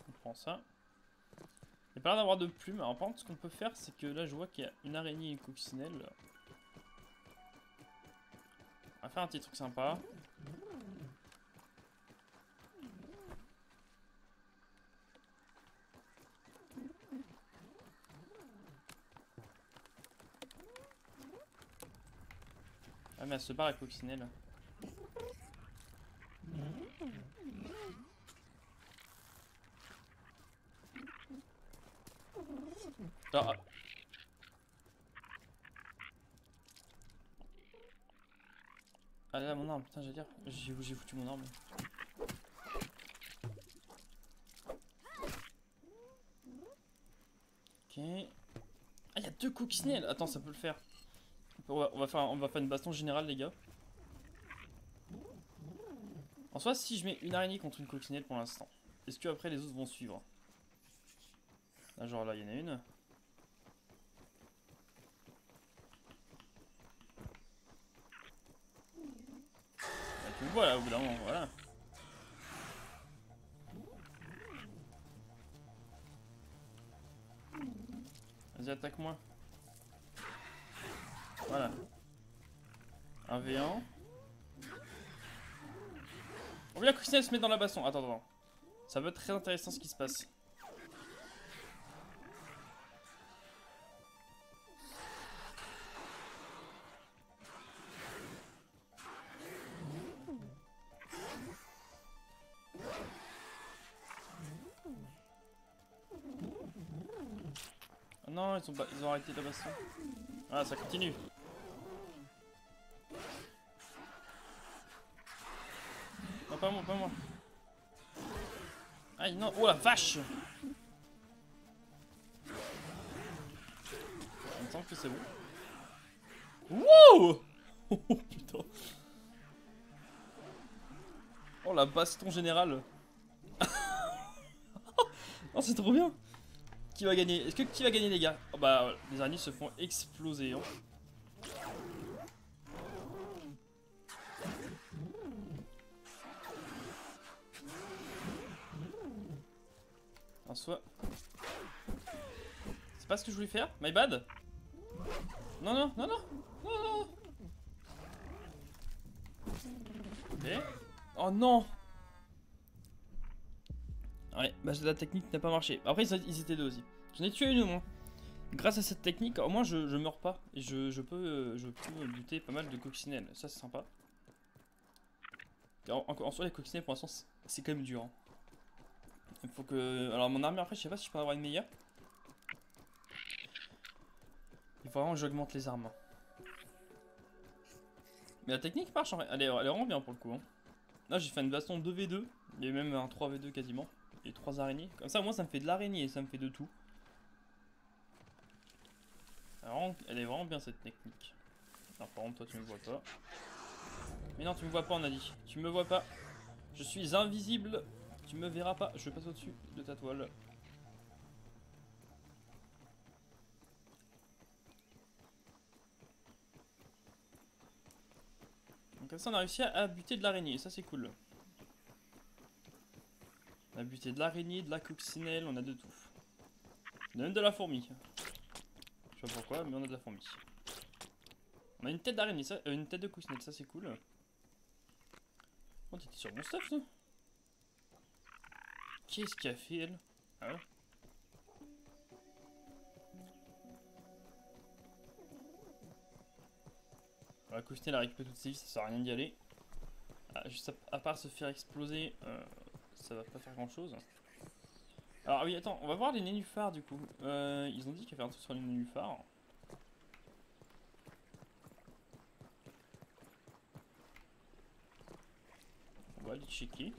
On prend ça. Il n'y a pas l'air d'avoir de plumes. Alors par contre ce qu'on peut faire c'est que là je vois qu'il y a une araignée et une coccinelle. On va faire un petit truc sympa. Ah mais elle se barre la coccinelle. Ah, ah là, mon arme, putain, j'allais dire. J'ai foutu mon arme. Ok. Ah, il y a 2 coccinelles. Attends, ça peut le faire. On va faire une baston générale, les gars. En soi, si je mets une araignée contre une coccinelle pour l'instant, est-ce que après les autres vont suivre? Là, genre là, il y en a une. Là, tu me vois là, au bout d'un moment, voilà. Vas-y, attaque-moi. Voilà. Un V1. Oh, la coccinelle se met dans la baston. Attends, attends. Ça va être très intéressant ce qui se passe. Oh non, ils ont arrêté la baston. Ah, ça continue. Non, pas moi, pas moi. Aïe, non. Oh la vache! Il me semble que c'est bon. Wow! Oh putain. Oh la baston générale. Oh, c'est trop bien. Qui va gagner? Est-ce que qui va gagner, les gars? Oh, bah, les araignées se font exploser. Hein. En soi, c'est pas ce que je voulais faire. My bad. Non, non, non, non, non, non. Ok. Oh non. Ouais, bah la technique n'a pas marché. Après, ils étaient deux aussi. J'en ai tué une au moins. Grâce à cette technique, au moins je meurs pas. Et je peux buter pas mal de coccinelles. Ça, c'est sympa. En soi, les coccinelles, pour l'instant, c'est quand même dur. Hein. Il faut que... Alors, mon armure, après, je sais pas si je peux avoir une meilleure. Il faut vraiment que j'augmente les armes. Mais la technique marche en vrai. Elle est vraiment bien pour le coup. Hein. Là, j'ai fait une baston 2v2. Il y a même un 3v2 quasiment. Et 3 araignées. Comme ça, moi, ça me fait de l'araignée. Ça me fait de tout. Alors, elle est vraiment bien cette technique. Alors, par contre, toi, tu me vois pas. Mais non, tu me vois pas, on a dit. Tu me vois pas. Je suis invisible. Tu me verras pas. Je passe au-dessus de ta toile. Donc comme ça, on a réussi à buter de l'araignée. Ça, c'est cool. On a buté de l'araignée, de la coccinelle, on a de tout. On a même de la fourmi. Je sais pas pourquoi, mais on a de la fourmi. On a une tête d'araignée, une tête de coccinelle, ça c'est cool. Oh, t'étais sur mon stuff, toi? Qu'est-ce qu'elle a fait, elle? Ah ouais? La coccinelle a récupéré toutes ses vies, ça sert à rien d'y aller. Ah, juste à part se faire exploser, ça va pas faire grand chose. Alors oui, attends, on va voir les nénuphars du coup. Ils ont dit qu'il y avait un truc sur les nénuphars. On va aller checker.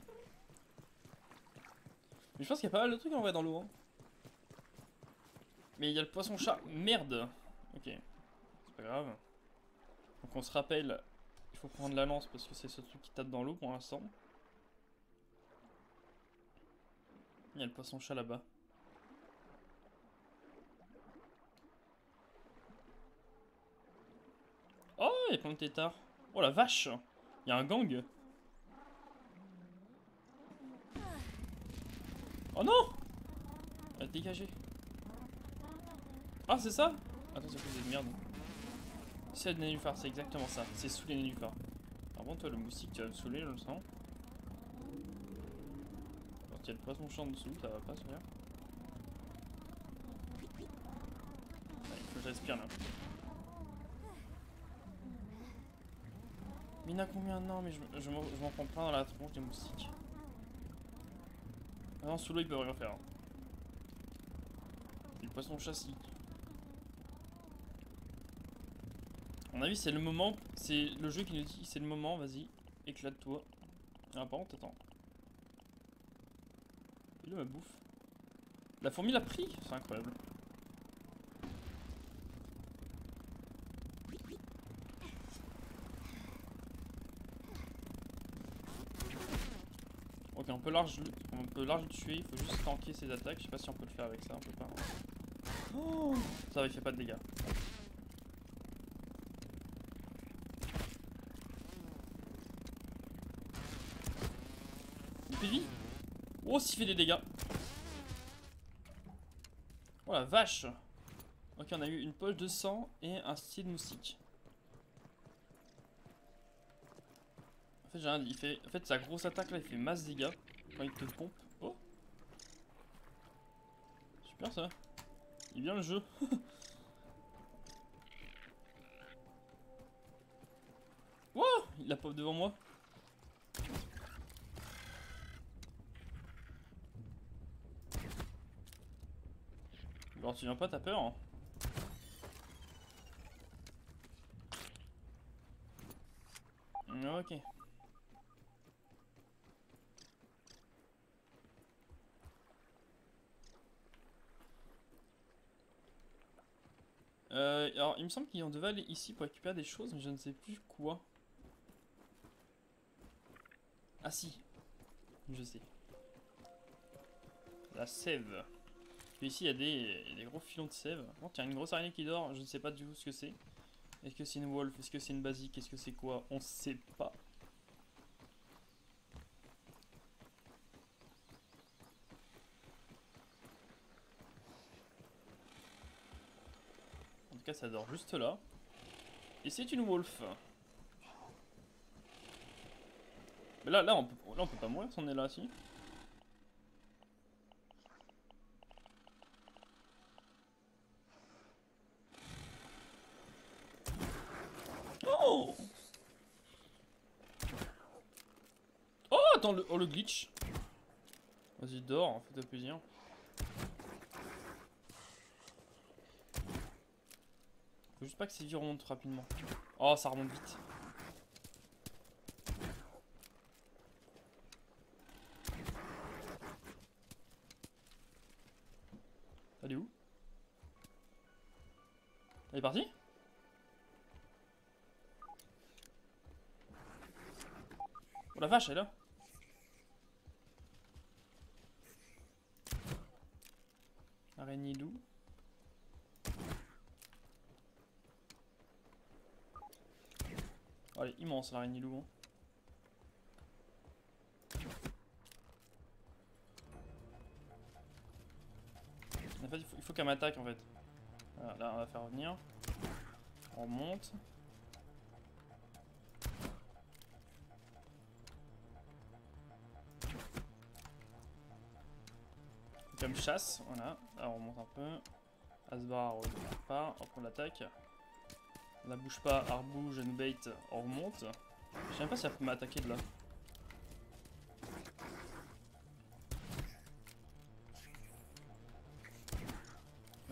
Mais je pense qu'il y a pas mal de trucs en vrai dans l'eau. Hein. Mais il y a le poisson-chat. Merde. Ok. C'est pas grave. Donc on se rappelle, il faut prendre la lance parce que c'est ce truc qui tape dans l'eau pour l'instant. Il y a le poisson-chat là-bas. Oh, il y a plein de têtards. Oh la vache. Il y a un gang. Oh non. Dégagez. Ah, c'est ça? Attends, c'est quoi cette merde? C'est le nénuphar, c'est exactement ça. C'est sous les nénuphars. Par contre, toi, le moustique, tu vas me saouler, je le sens. Quand il y a le poisson-chat en dessous, ça va pas se faire. Ouais, il faut que je respire là. Mais il y en a combien? Non, mais je m'en prends plein dans la tronche des moustiques. Ah non, sous l'eau, ils peuvent rien faire. Hein. Et le poisson-chat, si. mon avis, c'est le moment. C'est le jeu qui nous dit c'est le moment, vas-y, éclate-toi. Ah, par contre, attends. Il est où ma bouffe? La fourmi l'a pris? C'est incroyable. Ok, on peut large le tuer, il faut juste tanker ses attaques. Je sais pas si on peut le faire avec ça, on peut pas. Oh, ça va, il fait pas de dégâts. Il fait de vie. Oh, s'il fait des dégâts. Oh la vache. Ok, on a eu une poche de sang et un style moustique. En fait, sa grosse attaque là, il fait masse dégâts quand il te pompe. Oh, super ça. Il est bien le jeu. Wow, il la pop devant moi. Alors tu viens pas, t'as peur hein. Ok. Alors il me semble qu'on devait aller ici pour récupérer des choses, mais je ne sais plus quoi. Ah si, je sais. La sève. Puis ici il y a des gros filons de sève. Oh tiens, une grosse araignée qui dort, je ne sais pas du tout ce que c'est. Est-ce que c'est une wolf? Est-ce que c'est une basique? Est-ce que c'est quoi? On sait pas. En tout cas ça dort juste là. Et c'est une wolf. Mais là on peut pas mourir si on est là, si. Oh! Oh, attends, le glitch. Vas-y, dors, fais-toi plaisir. Faut juste pas que ces vies remontent rapidement. Oh, ça remonte vite. Elle est où? Elle est partie? Oh la vache, elle est là. Araignée loup. Oh, elle est immense l'araignée loup. Hein. En fait, il faut qu'elle m'attaque en fait. Voilà, là, on va faire revenir. On remonte. Comme chasse, voilà. Là, on remonte un peu. Asbar, on ne pas. Hop, on l'attaque. La bouge pas, arbouge, une bait, on remonte. Je sais même pas si elle peut m'attaquer de là.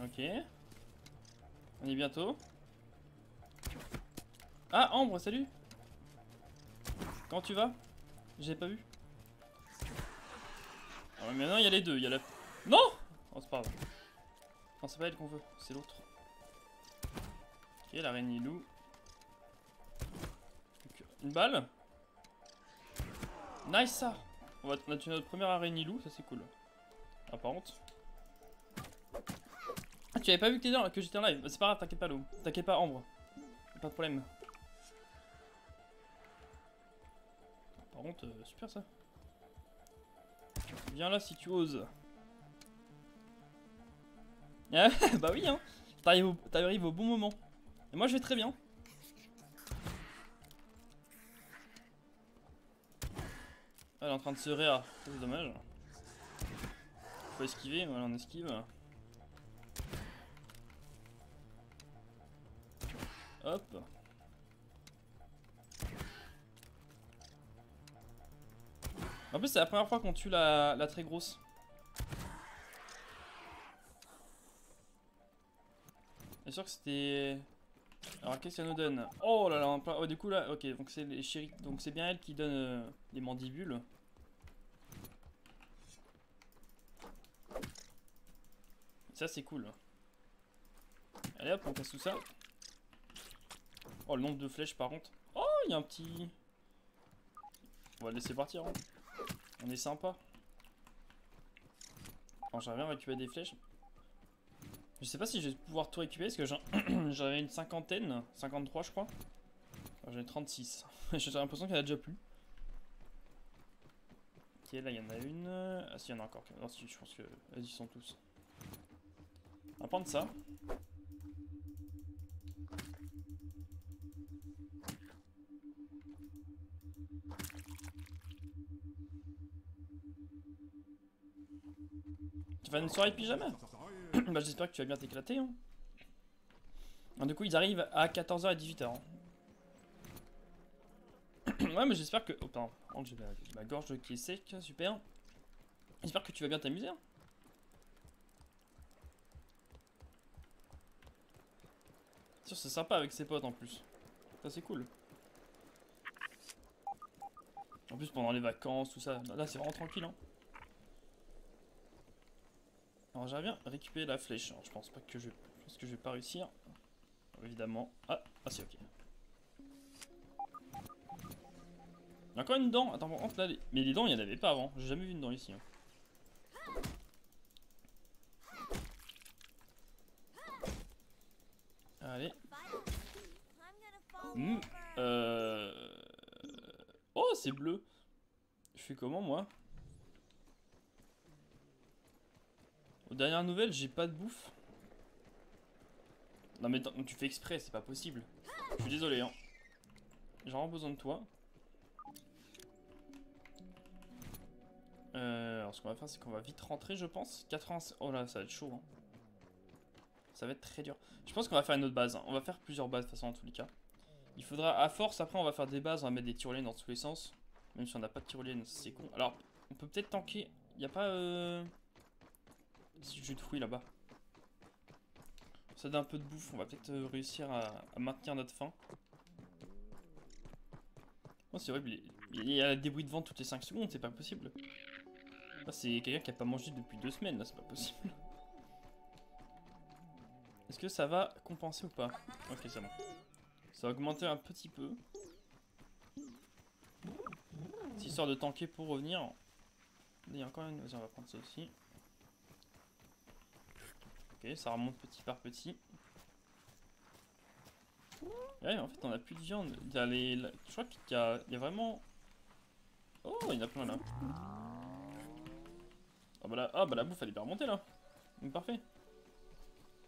Ok. On y est bientôt. Ah, Ambre, salut. Comment tu vas? J'ai pas vu. Ah, mais maintenant il y a les deux, il y a la... Non! Oh, c'est pas grave. Non, c'est pas elle qu'on veut, c'est l'autre. Ok, l'araignée loup. Une balle. Nice ça. On a tué notre première araignée loup, ça c'est cool. Ah, par contre... Ah, tu avais pas vu que j'étais en live? C'est pas grave, t'inquiète pas, loup. T'inquiète pas, Ambre. Pas de problème. Par contre, super ça. Viens là si tu oses. Ah, bah oui, hein. T'arrives au bon moment. Et moi je vais très bien. Elle est en train de se réa. C'est dommage. Faut esquiver, voilà, on esquive. Hop. En plus, c'est la première fois qu'on tue la très grosse. Bien sûr que c'était Alors qu'est-ce qu'elle nous donne? Oh là là, oh, du coup là, ok, donc c'est les chéris, donc c'est bien elle qui donne les mandibules. Ça c'est cool. Allez hop, on casse tout ça. Oh le nombre de flèches par contre. Oh il y a un petit... On va le laisser partir. Hein. On est sympa. Alors j'aimerais bien récupérer des flèches. Je sais pas si je vais pouvoir tout récupérer parce que j'avais une cinquantaine, 53 je crois. J'en ai 36. J'ai l'impression qu'il y en a déjà plus. Ok, là il y en a une. Ah si, il y en a encore. Non, si, je pense que elles y sont tous. On va prendre ça. Tu vas une soirée pyjama? Bah j'espère que tu vas bien t'éclater. Hein. Alors, du coup ils arrivent à 14h et 18h. Hein. Ouais mais j'espère que... Oh pardon, j'ai ma gorge qui est sec, super. J'espère que tu vas bien t'amuser. Hein. C'est sympa avec ses potes en plus. Ça c'est cool. En plus pendant les vacances, tout ça. Là c'est vraiment tranquille. Hein. Alors j'aimerais bien récupérer la flèche. Alors, je pense pas que je vais pas réussir. Évidemment. Ah si ok. Il y a encore une dent. Attends, par contre là, mais les dents il n'y en avait pas avant. J'ai jamais vu une dent ici. Hein. Allez. Oh c'est bleu. Je fais comment moi? Aux dernières nouvelles j'ai pas de bouffe. Non mais tu fais exprès, c'est pas possible. Je suis désolé hein. J'ai vraiment besoin de toi. Alors ce qu'on va faire c'est qu'on va vite rentrer je pense. 80... Oh là ça va être chaud hein. Ça va être très dur. Je pense qu'on va faire une autre base. Hein. On va faire plusieurs bases de toute façon en tous les cas. Il faudra à force après on va faire des bases, on va mettre des tyroliennes dans tous les sens. Même si on n'a pas de tyroliennes c'est con. Alors on peut peut-être tanker. Il n'y a pas si jus de fruits là-bas. Ça donne un peu de bouffe, on va peut-être réussir à maintenir notre faim. Oh c'est horrible, il y a des bruits de vent toutes les 5 secondes, c'est pas possible. Là c'est quelqu'un qui a pas mangé depuis 2 semaines, là c'est pas possible. Est-ce que ça va compenser ou pas? Ok c'est bon. Ça va augmenter un petit peu. C'est histoire de tanker pour revenir. Il y a encore une, vas-y on va prendre ça aussi. Ok ça remonte petit par petit. Ouais, en fait, on a plus de viande. Il y a les... Je crois qu'il y a vraiment... Oh, il y en a plein là. Ah bah la bouffe, elle est bien remontée là. Donc parfait.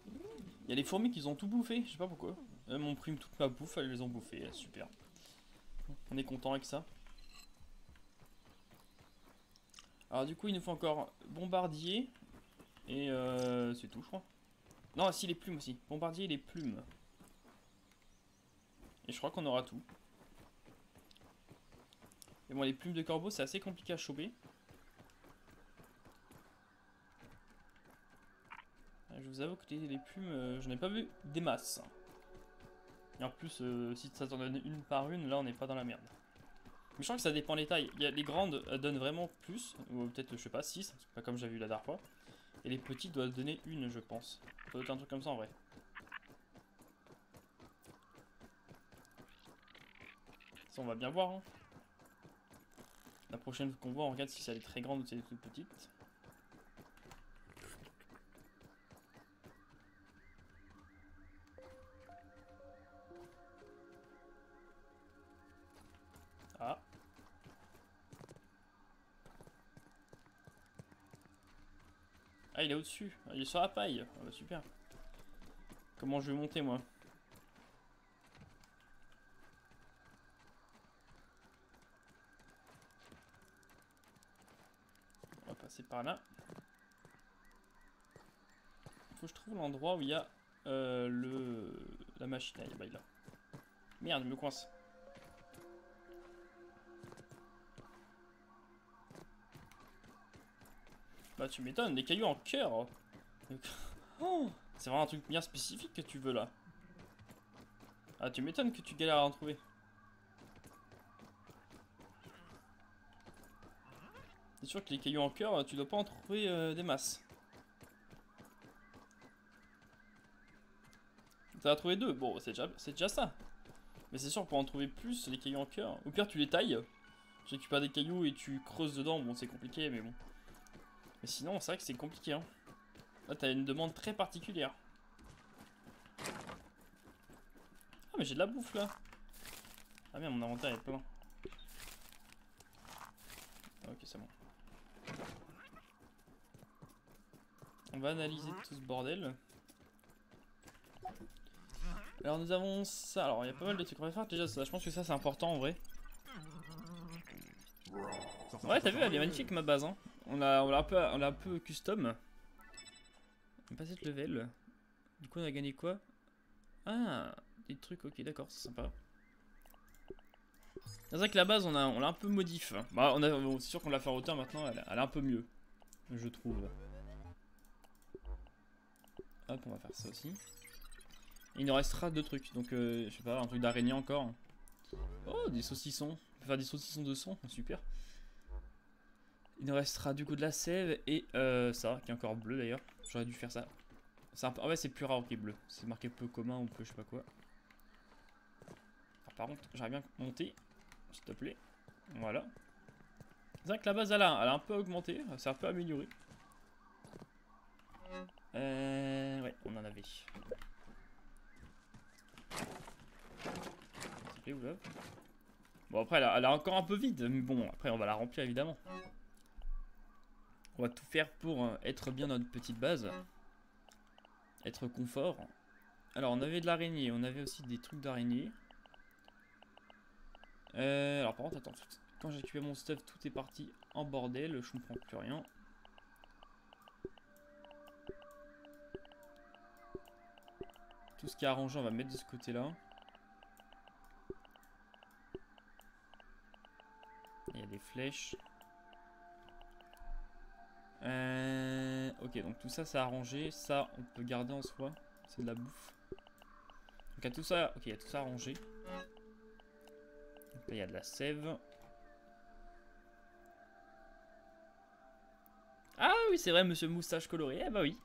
Il y a les fourmis qui ont tout bouffé, je sais pas pourquoi. Elles m'ont pris toute ma bouffe, elles les ont bouffées, super. On est content avec ça. Alors du coup, il nous faut encore bombardier. Et c'est tout, je crois. Non, si, les plumes aussi. Bombardier et les plumes. Et je crois qu'on aura tout. Et bon, les plumes de corbeau, c'est assez compliqué à choper. Je vous avoue que les plumes, j'en ai pas vu des masses. Et en plus, si ça t'en donne une par une, là on n'est pas dans la merde. Mais je crois que ça dépend des tailles. Les grandes donnent vraiment plus, ou peut-être, je sais pas, 6, pas comme j'avais vu la dernière fois. Et les petites doivent donner une, je pense. Ça doit être un truc comme ça en vrai. Ça, on va bien voir. Hein. La prochaine qu'on voit, on regarde si elle est très grande ou si elle est toute petite. Ah. Ah, il est au-dessus. Il est sur la paille. Ah bah super. Comment je vais monter, moi? On va passer par là. Faut que je trouve l'endroit où il y a la machine. Ah, bah, il est là. Merde, il me coince. Bah tu m'étonnes, des cailloux en cœur. Oh, c'est vraiment un truc bien spécifique que tu veux là. Ah, tu m'étonnes que tu galères à en trouver. C'est sûr que les cailloux en cœur, tu dois pas en trouver des masses. T'en as trouvé 2, bon, c'est déjà ça. Mais c'est sûr, pour en trouver plus, les cailloux en cœur. Au pire, tu les tailles. Tu récupères des cailloux et tu creuses dedans. Bon, c'est compliqué, mais bon. Mais sinon, c'est vrai que c'est compliqué. Hein. Là, t'as une demande très particulière. Ah, mais j'ai de la bouffe là. Ah, merde, mon inventaire est plein. Ah, ok, c'est bon. On va analyser tout ce bordel. Alors, nous avons ça. Alors, il y a pas mal de trucs. On va faire déjà ça. Je pense que ça, c'est important en vrai. Ouais, t'as vu, elle est magnifique ma base. Hein. On l'a un peu custom. On passe cette level. Du coup, on a gagné quoi? Ah, des trucs, ok, d'accord, c'est sympa. C'est vrai que la base, on l'a un peu modif. Bah, c'est sûr qu'on l'a fait en hauteur maintenant, elle est un peu mieux, je trouve. Hop, on va faire ça aussi. Et il nous restera 2 trucs, donc je sais pas, un truc d'araignée encore. Oh, des saucissons. On peut faire des saucissons de sang, super. Il nous restera du coup de la sève et ça, qui est encore bleu d'ailleurs. J'aurais dû faire ça. En fait, c'est plus rare qui est bleu. C'est marqué peu commun ou peu je sais pas quoi. Alors, par contre, j'aimerais bien monter, s'il te plaît. Voilà. C'est vrai que la base, elle a un peu augmenté. C'est un peu amélioré. Ouais, on en avait. S'il te plaît, oula. Bon, après, elle a encore un peu vide. Mais bon, après, on va la remplir évidemment. On va tout faire pour être bien notre petite base. Être confort. Alors, on avait de l'araignée. On avait aussi des trucs d'araignée. Alors, par contre, attends. Quand j'ai récupéré mon stuff, tout est parti en bordel. Je comprends plus rien. Tout ce qui est arrangé, on va mettre de ce côté-là. Il y a des flèches. Ok, donc tout ça, c'est arrangé. Ça, on peut garder en soi. C'est de la bouffe. Donc, il y a tout ça. Ok, il y a tout ça arrangé. Donc là, il y a de la sève. Ah oui, c'est vrai, monsieur Moustache coloré. Eh bah oui.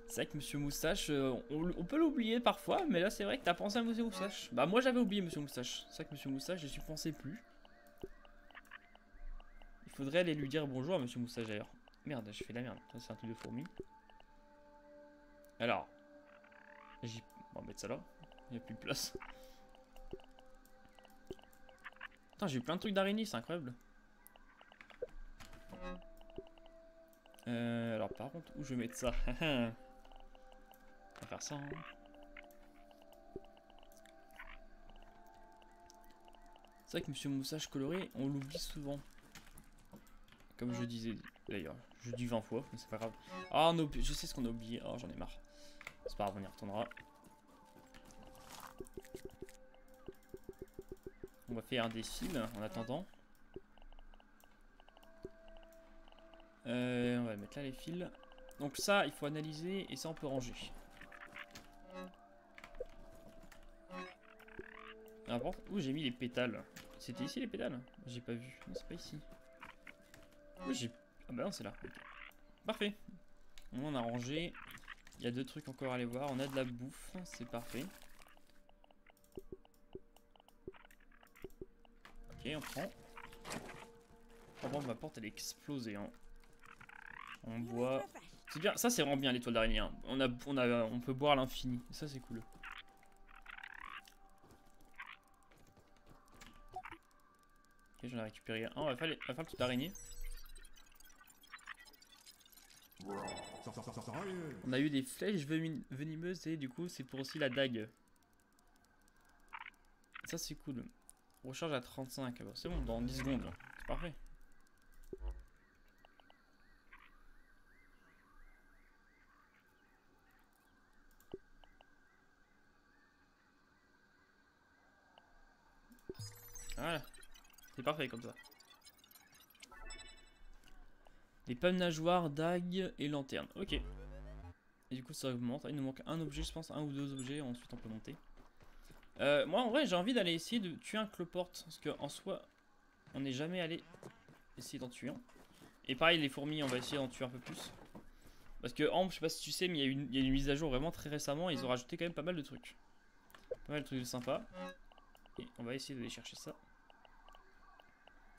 C'est vrai que monsieur Moustache, on peut l'oublier parfois, mais là, c'est vrai que t'as pensé à monsieur Moustache. Bah, moi, j'avais oublié monsieur Moustache. C'est vrai que monsieur Moustache, je suis pensé plus. Il faudrait aller lui dire bonjour à monsieur Moustache d'ailleurs. Merde, j'ai fait de la merde. Ça, c'est un truc de fourmi. Alors, on va mettre ça là. Il n'y a plus de place. Putain, j'ai eu plein de trucs d'araignée, c'est incroyable. Alors, par contre, où je vais mettre ça? On va faire ça. Hein. C'est vrai que monsieur Moustache coloré, on l'oublie souvent. Comme je disais d'ailleurs, je dis 20 fois, mais c'est pas grave. Ah, je sais ce qu'on a oublié. Oh, j'en ai marre. C'est pas grave, on y retournera. On va faire des fils en attendant. On va mettre là les fils. Donc ça, il faut analyser et ça, on peut ranger. N'importe où j'ai mis les pétales. C'était ici les pétales? J'ai pas vu. Non, c'est pas ici. Oui, j'ai... Ah bah non, c'est là. Okay. Parfait. On a rangé. Il y a 2 trucs encore à aller voir. On a de la bouffe. C'est parfait. Ok, on prend. Oh bon, ma porte elle est explosée. Hein. On boit. C'est bien. Ça, c'est vraiment bien l'étoile d'araignée. Hein. On peut boire à l'infini. Ça, c'est cool. Ok, j'en ai récupéré un. On va faire le truc d'araignée. On a eu des flèches venimeuses et du coup c'est pour aussi la dague. Ça c'est cool. Recharge à 35. Bon, c'est bon, dans 10 secondes. C'est parfait. Voilà. C'est parfait comme ça. Les pommes nageoires, dagues et lanternes. Ok. Et du coup ça augmente. Il nous manque un objet, je pense, un ou 2 objets. Ensuite on peut monter. Moi en vrai j'ai envie d'aller essayer de tuer un cloporte. Parce qu'en soi, on n'est jamais allé essayer d'en tuer un. Et pareil les fourmis, on va essayer d'en tuer un peu plus. Parce que Ambre, je sais pas si tu sais, mais il y a une mise à jour vraiment très récemment. Et ils ont rajouté quand même pas mal de trucs. Pas mal de trucs sympas. Et on va essayer d'aller chercher ça.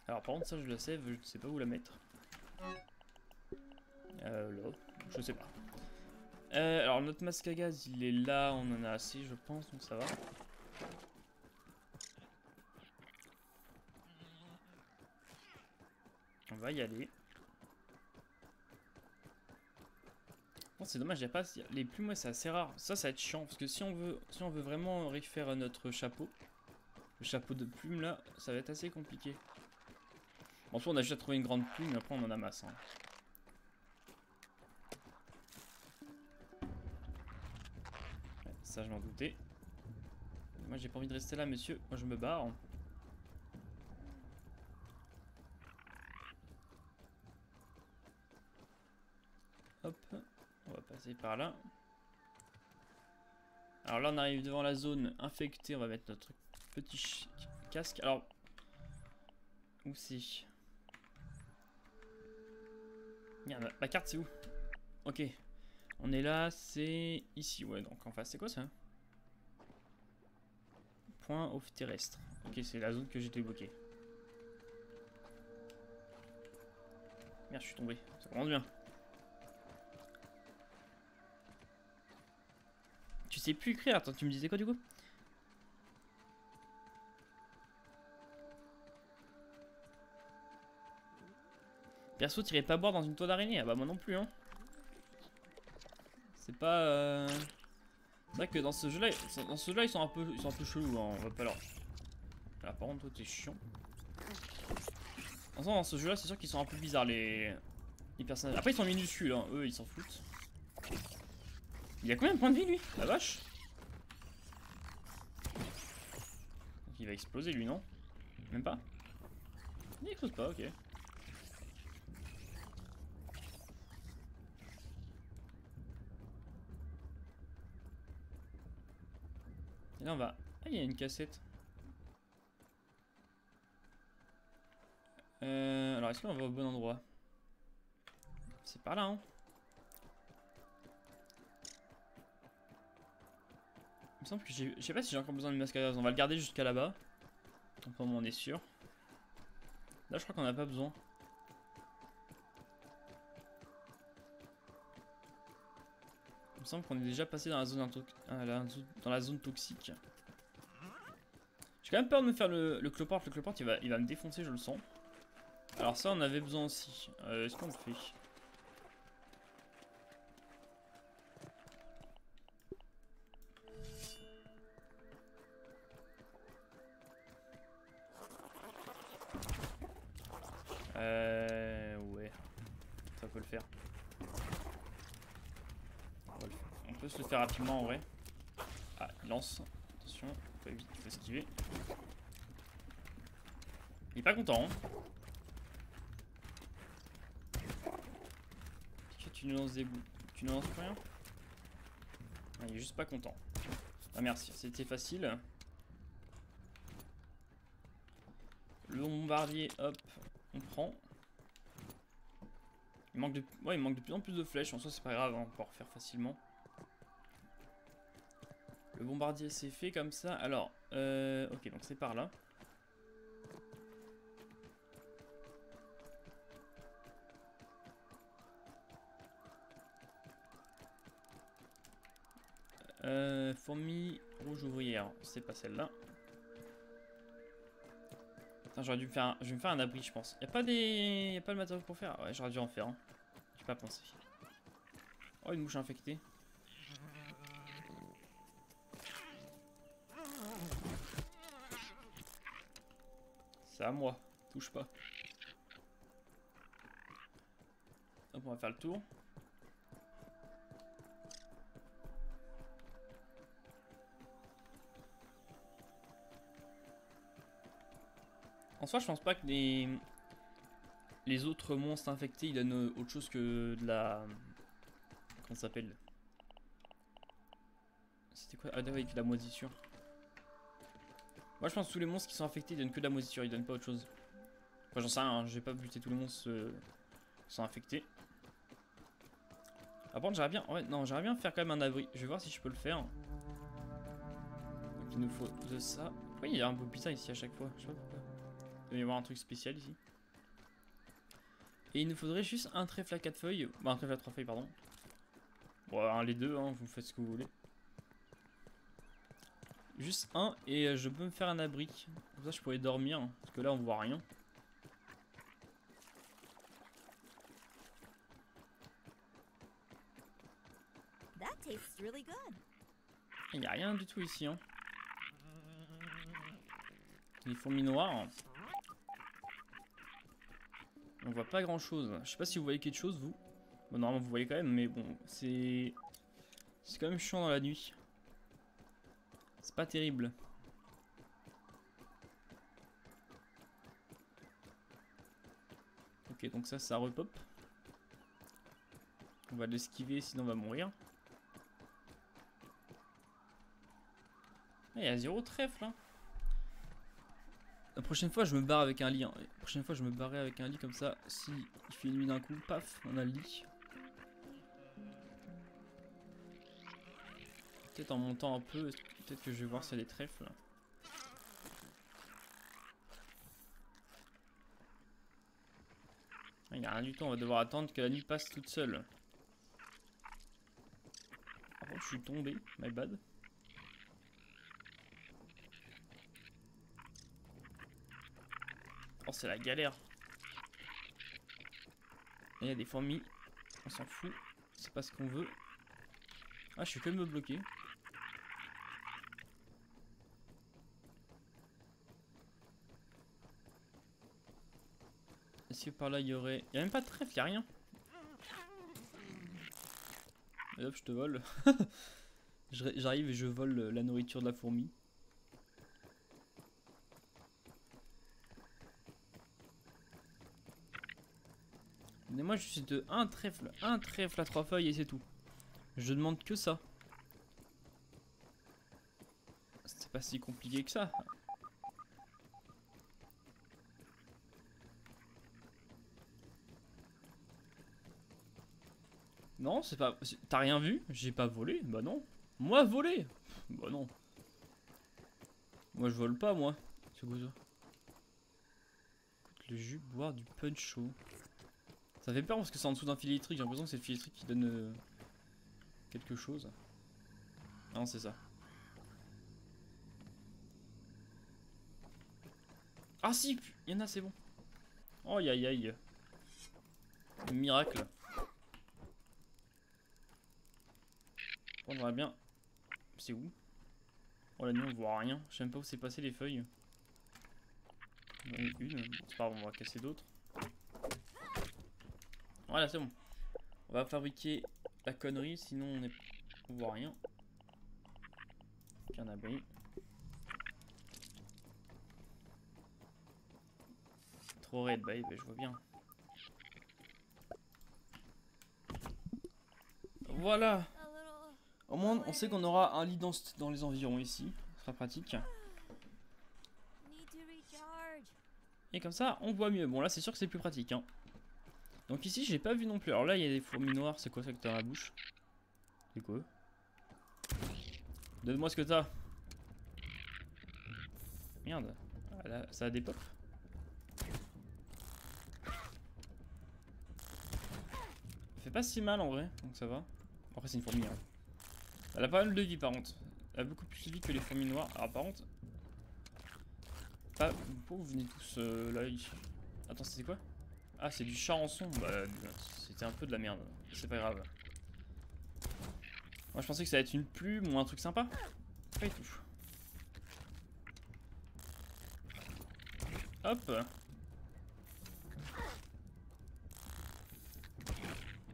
Alors par contre ça je la save, je ne sais pas où la mettre. Là, je sais pas. Alors notre masque à gaz il est là, on en a assez je pense, donc ça va. On va y aller. Bon, c'est dommage, il n'y a pas les plumes, ouais, c'est assez rare. Ça va être chiant parce que si on veut vraiment refaire notre chapeau, le chapeau de plume là, ça va être assez compliqué. En soi, on a juste à trouver une grande plume, mais après on en a masse. Hein. Ouais, ça, je m'en doutais. Moi, j'ai pas envie de rester là, monsieur. Moi, je me barre. Hop, on va passer par là. Alors là, on arrive devant la zone infectée. On va mettre notre petit casque. Alors, où c'est? Merde, ma carte, c'est où? Ok. On est là, c'est ici. Ouais, donc en face, c'est quoi ça? Point off terrestre. Ok, c'est la zone que j'ai débloquée. Merde, je suis tombé. Ça commence bien. Tu sais plus écrire. Attends, tu me disais quoi du coup? Perso, t'irais pas boire dans une toile d'araignée? Ah bah moi non plus, hein. C'est pas... C'est vrai que dans ce jeu-là, ils sont un peu chelous, hein. On va pas leur... Là, par contre, toi, t'es chiant. Dans ce jeu-là, c'est sûr qu'ils sont un peu bizarres, les personnages. Après, ils sont minuscules, hein. Eux, ils s'en foutent. Il a combien de points de vie, lui? La vache. Donc, il va exploser, lui, non? Même pas? Il explose pas, ok. Et là, on va... Ah, il y a une cassette. Alors, est-ce qu'on va au bon endroit? C'est par là, hein. Il me semble que j'ai... Je sais pas si j'ai encore besoin de masque à gaz. On va le garder jusqu'à là-bas. Donc, on est sûr. Là, je crois qu'on n'a pas besoin. Il me semble qu'on est déjà passé dans la zone, dans la zone toxique. J'ai quand même peur de me faire le cloporte. Le cloporte, il va me défoncer, je le sens. Alors ça, on avait besoin aussi. Est-ce qu'on le fait? Ouais. Ça peut le faire. On peut se le faire rapidement en vrai. Ah, il lance. Attention, faut éviter, faut esquiver. Il est pas content, hein. Tu nous lances des bouts. Tu nous lances plus rien? Ah, il est juste pas content. Ah merci, c'était facile. Le bombardier, hop, on prend. Il manque de, ouais, il manque de plus en plus de flèches. En soi, c'est pas grave, hein, on peut en refaire facilement. Le bombardier c'est fait comme ça. Alors, ok, donc c'est par là. Fourmi rouge ouvrière, c'est pas celle-là. J'aurais dû me faire je vais me faire un abri, je pense. Y a pas le matériau pour faire? Ouais, j'aurais dû en faire. Hein. J'ai pas pensé. Oh, une mouche infectée. C'est à moi. Touche pas. Hop, on va faire le tour. En soi, je pense pas que les autres monstres infectés ils donnent autre chose que de la... Comment ça s'appelle? C'était quoi? Ah, avec la moisissure. Moi je pense que tous les monstres qui sont infectés ils donnent que de la moisissure, ils donnent pas autre chose. Enfin j'en sais rien, hein, j'ai pas buté tous les monstres qui sont infectés. Par contre j'aimerais bien, ouais non j'aimerais bien faire quand même un abri. Je vais voir si je peux le faire. Donc il nous faut de ça. Pourquoi il y a un beau pizza ici à chaque fois? Je sais pas pourquoi. Il doit y avoir un truc spécial ici. Et il nous faudrait juste un trèfle à 4 feuilles. Bah un trèfle à 3 feuilles pardon. Bon les deux hein, vous faites ce que vous voulez. Juste un et je peux me faire un abri. Comme ça je pourrais dormir. Parce que là on voit rien. Il n'y a rien du tout ici. Hein. Les fourmis noires. On voit pas grand chose. Je sais pas si vous voyez quelque chose vous. Bon normalement vous voyez quand même mais bon c'est quand même chiant dans la nuit. C'est pas terrible. Ok donc ça repop. On va l'esquiver sinon on va mourir. Il y a 0 trèfle hein. La prochaine fois je me barre avec un lit hein. La prochaine fois je me barrerai avec un lit comme ça. Si il fait nuit d'un coup, paf, on a le lit. Peut-être en montant un peu, peut-être que je vais voir s'il y a des trèfles. Il n'y a rien du tout, on va devoir attendre que la nuit passe toute seule. Par contre je suis tombé, my bad. Oh c'est la galère. Il y a des fourmis, on s'en fout, c'est pas ce qu'on veut. Ah je suis que de me bloquer. Est-ce que par là il y aurait... Il y a même pas de trèfle, il y a rien. Et hop je te vole. J'arrive et je vole la nourriture de la fourmi. Donnez-moi juste un trèfle à 3 feuilles et c'est tout. Je demande que ça. C'est pas si compliqué que ça. Non, c'est pas... T'as rien vu? J'ai pas volé? Bah non. Moi voler? Bah non. Moi je vole pas moi. C'est quoi ça? Le jus, boire du punch chaud. Ça fait peur parce que c'est en dessous d'un fil électrique. J'ai l'impression que c'est le fil électrique qui donne quelque chose. Non, c'est ça. Ah si, il y en a, c'est bon. Oh aïe aïe aïe. Miracle. On verra bien. C'est où? Oh la nuit on voit rien. Je sais même pas où c'est passé les feuilles. J'en ai une. C'est pas grave, on va casser d'autres. Voilà c'est bon. On va fabriquer la connerie sinon on voit rien. Un abri. Trop raide, bah je vois bien. Voilà. Au moins on sait qu'on aura un lit dans les environs ici. Ce sera pratique. Et comme ça on voit mieux. Bon là c'est sûr que c'est plus pratique hein. Donc ici j'ai pas vu non plus. Alors là il y a des fourmis noires. C'est quoi ça que t'as dans la bouche? C'est quoi? Donne-moi ce que t'as. Merde. Ah, là, ça a des pop. Fait pas si mal en vrai. Donc ça va. Après c'est une fourmi hein. Elle a pas mal de vie par contre. Elle a beaucoup plus de vie que les fourmis noires. Alors par contre... Ah, pourquoi vous venez tous là ici? Attends c'était quoi? Ah c'est du charançon. Bah c'était un peu de la merde. C'est pas grave. Moi je pensais que ça allait être une plume ou un truc sympa. Pas du tout. Hop.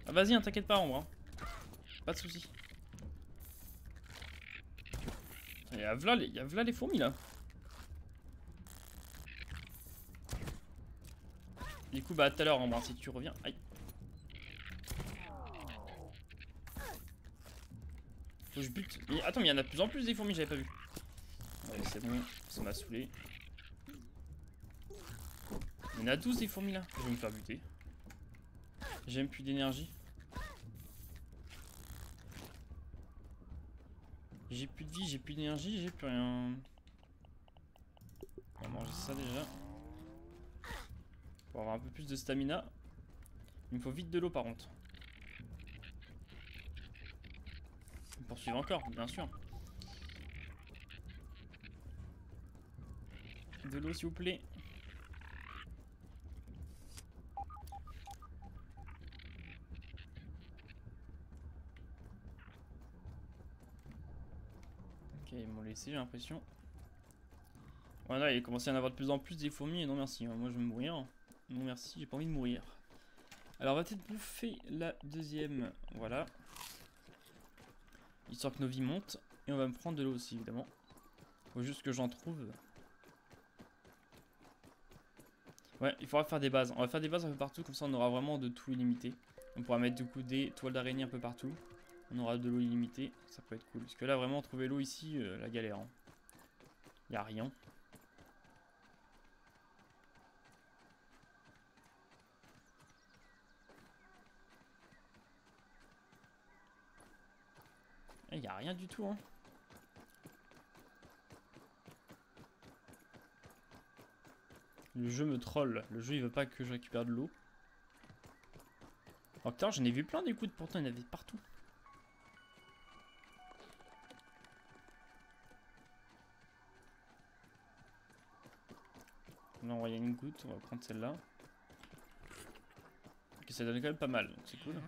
Ah, vas-y hein, t'inquiète pas Ombre hein. Pas de soucis. Il y a v'là les fourmis là. Du coup bah tout à l'heure Ombre si tu reviens. Aïe. Faut que je bute. Mais attends mais il y en a de plus en plus des fourmis j'avais pas vu. Allez, c'est bon, ça m'a saoulé. Il y en a 12 des fourmis là. Je vais me faire buter. J'ai même plus d'énergie. J'ai plus de vie, j'ai plus d'énergie, j'ai plus rien. On va manger ça déjà. Pour avoir un peu plus de stamina. Il me faut vite de l'eau par contre. Poursuivre encore, bien sûr. De l'eau s'il vous plaît. Ok, ils m'ont laissé, j'ai l'impression. Voilà, il commence à y en avoir de plus en plus des fourmis et non merci. Hein. Moi je vais mourir. Non merci, j'ai pas envie de mourir. Alors on va peut-être bouffer la deuxième. Voilà. Histoire que nos vies montent. Et on va me prendre de l'eau aussi évidemment. Faut juste que j'en trouve. Ouais, il faudra faire des bases. On va faire des bases un peu partout, comme ça on aura vraiment de tout illimité. On pourra mettre du coup des toiles d'araignée un peu partout. On aura de l'eau illimitée, ça peut être cool. Parce que là vraiment trouver l'eau ici, la galère. Hein. Y a rien. Y a rien du tout hein. Le jeu me troll. Le jeu il veut pas que je récupère de l'eau. Oh putain, j'en ai vu plein d'écoutes, pourtant il y en avait partout. Là on va y aller une goutte, on va prendre celle-là. Ok, ça donne quand même pas mal, donc c'est cool.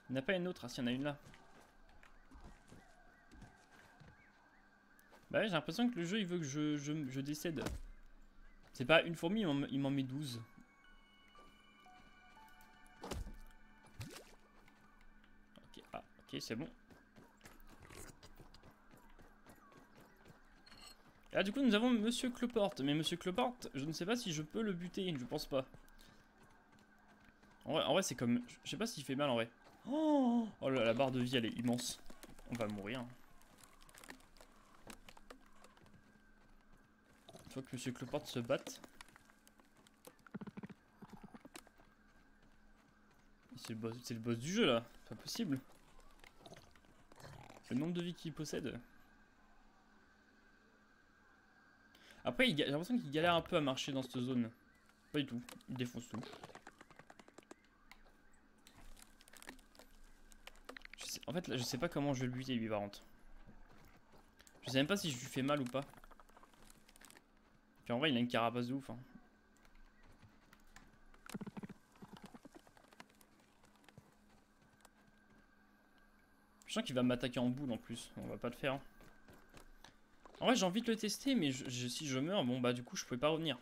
Il n'y en a pas une autre, ah si, il y en a une là. Bah ouais, j'ai l'impression que le jeu il veut que je décède. C'est pas une fourmi, il m'en met 12. Ok, ah, ok, c'est bon. Et là du coup nous avons Monsieur Cloporte. Mais Monsieur Cloporte, je ne sais pas si je peux le buter, je pense pas. En vrai c'est comme... Je sais pas s'il fait mal en vrai. Oh là, la barre de vie elle est immense. On va mourir. Il faut que Monsieur Cloporte se batte. C'est le boss du jeu là, c'est pas possible. Le nombre de vies qu'il possède. Après j'ai l'impression qu'il galère un peu à marcher dans cette zone. Pas du tout, il défonce tout. En fait là je sais pas comment je vais le buter lui par contre. Je sais même pas si je lui fais mal ou pas. Puis en vrai il a une carapace de ouf hein. Je sens qu'il va m'attaquer en boule en plus, on va pas le faire. Hein. En vrai j'ai envie de le tester mais si je meurs, bon bah du coup je pouvais pas revenir.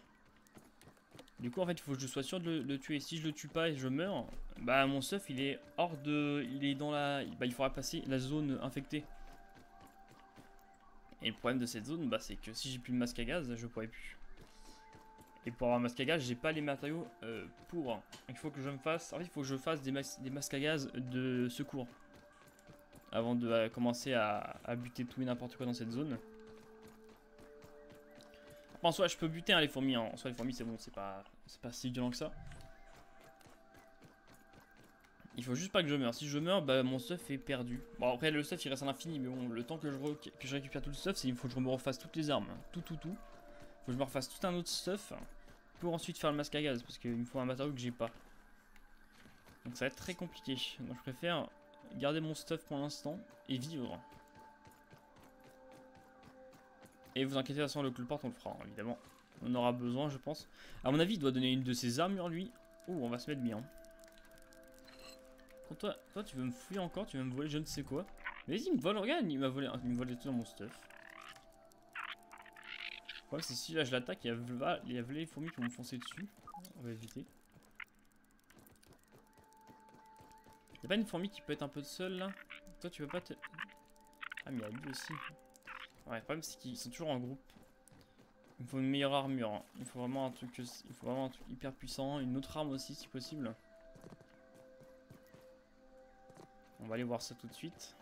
Du coup en fait il faut que je sois sûr de le tuer. Si je le tue pas et je meurs, bah mon stuff il est hors de... Il est dans la... Bah il faudra passer la zone infectée. Et le problème de cette zone bah c'est que si j'ai plus de masque à gaz, je pourrais plus. Et pour avoir un masque à gaz, j'ai pas les matériaux pour. Il faut que je me fasse... En fait il faut que je fasse des masques à gaz de secours. Avant de commencer à buter tout et n'importe quoi dans cette zone. En soi, je peux buter hein, les fourmis. Hein. En soi, les fourmis, c'est bon, c'est pas si violent que ça. Il faut juste pas que je meure. Si je meurs, bah mon stuff est perdu. Bon, après, le stuff il reste à l'infini, mais bon, le temps que je récupère tout le stuff, il faut que je me refasse toutes les armes. Tout. Faut que je me refasse tout un autre stuff pour ensuite faire le masque à gaz, parce qu'il me faut un matériau que j'ai pas. Donc ça va être très compliqué. Donc je préfère garder mon stuff pour l'instant et vivre. Et vous inquiétez, de toute façon, le Cloporte on le fera, hein, évidemment. On aura besoin, je pense. À mon avis, il doit donner une de ses armures, lui. Oh, on va se mettre bien. Toi, tu veux me fouiller encore, tu veux me voler je ne sais quoi. Vas-y, il me vole, regarde, il me volé tout dans mon stuff. Le problème, c'est si là je l'attaque, il y a les fourmis qui vont me foncer dessus. On va éviter. Y'a pas une fourmi qui peut être un peu seule là? Toi, tu veux pas te... Ah, mais il y a lui aussi. Ouais, le problème, c'est qu'ils sont toujours en groupe. Il me faut une meilleure armure. Hein. Il faut vraiment un truc hyper puissant. Une autre arme aussi, si possible. On va aller voir ça tout de suite.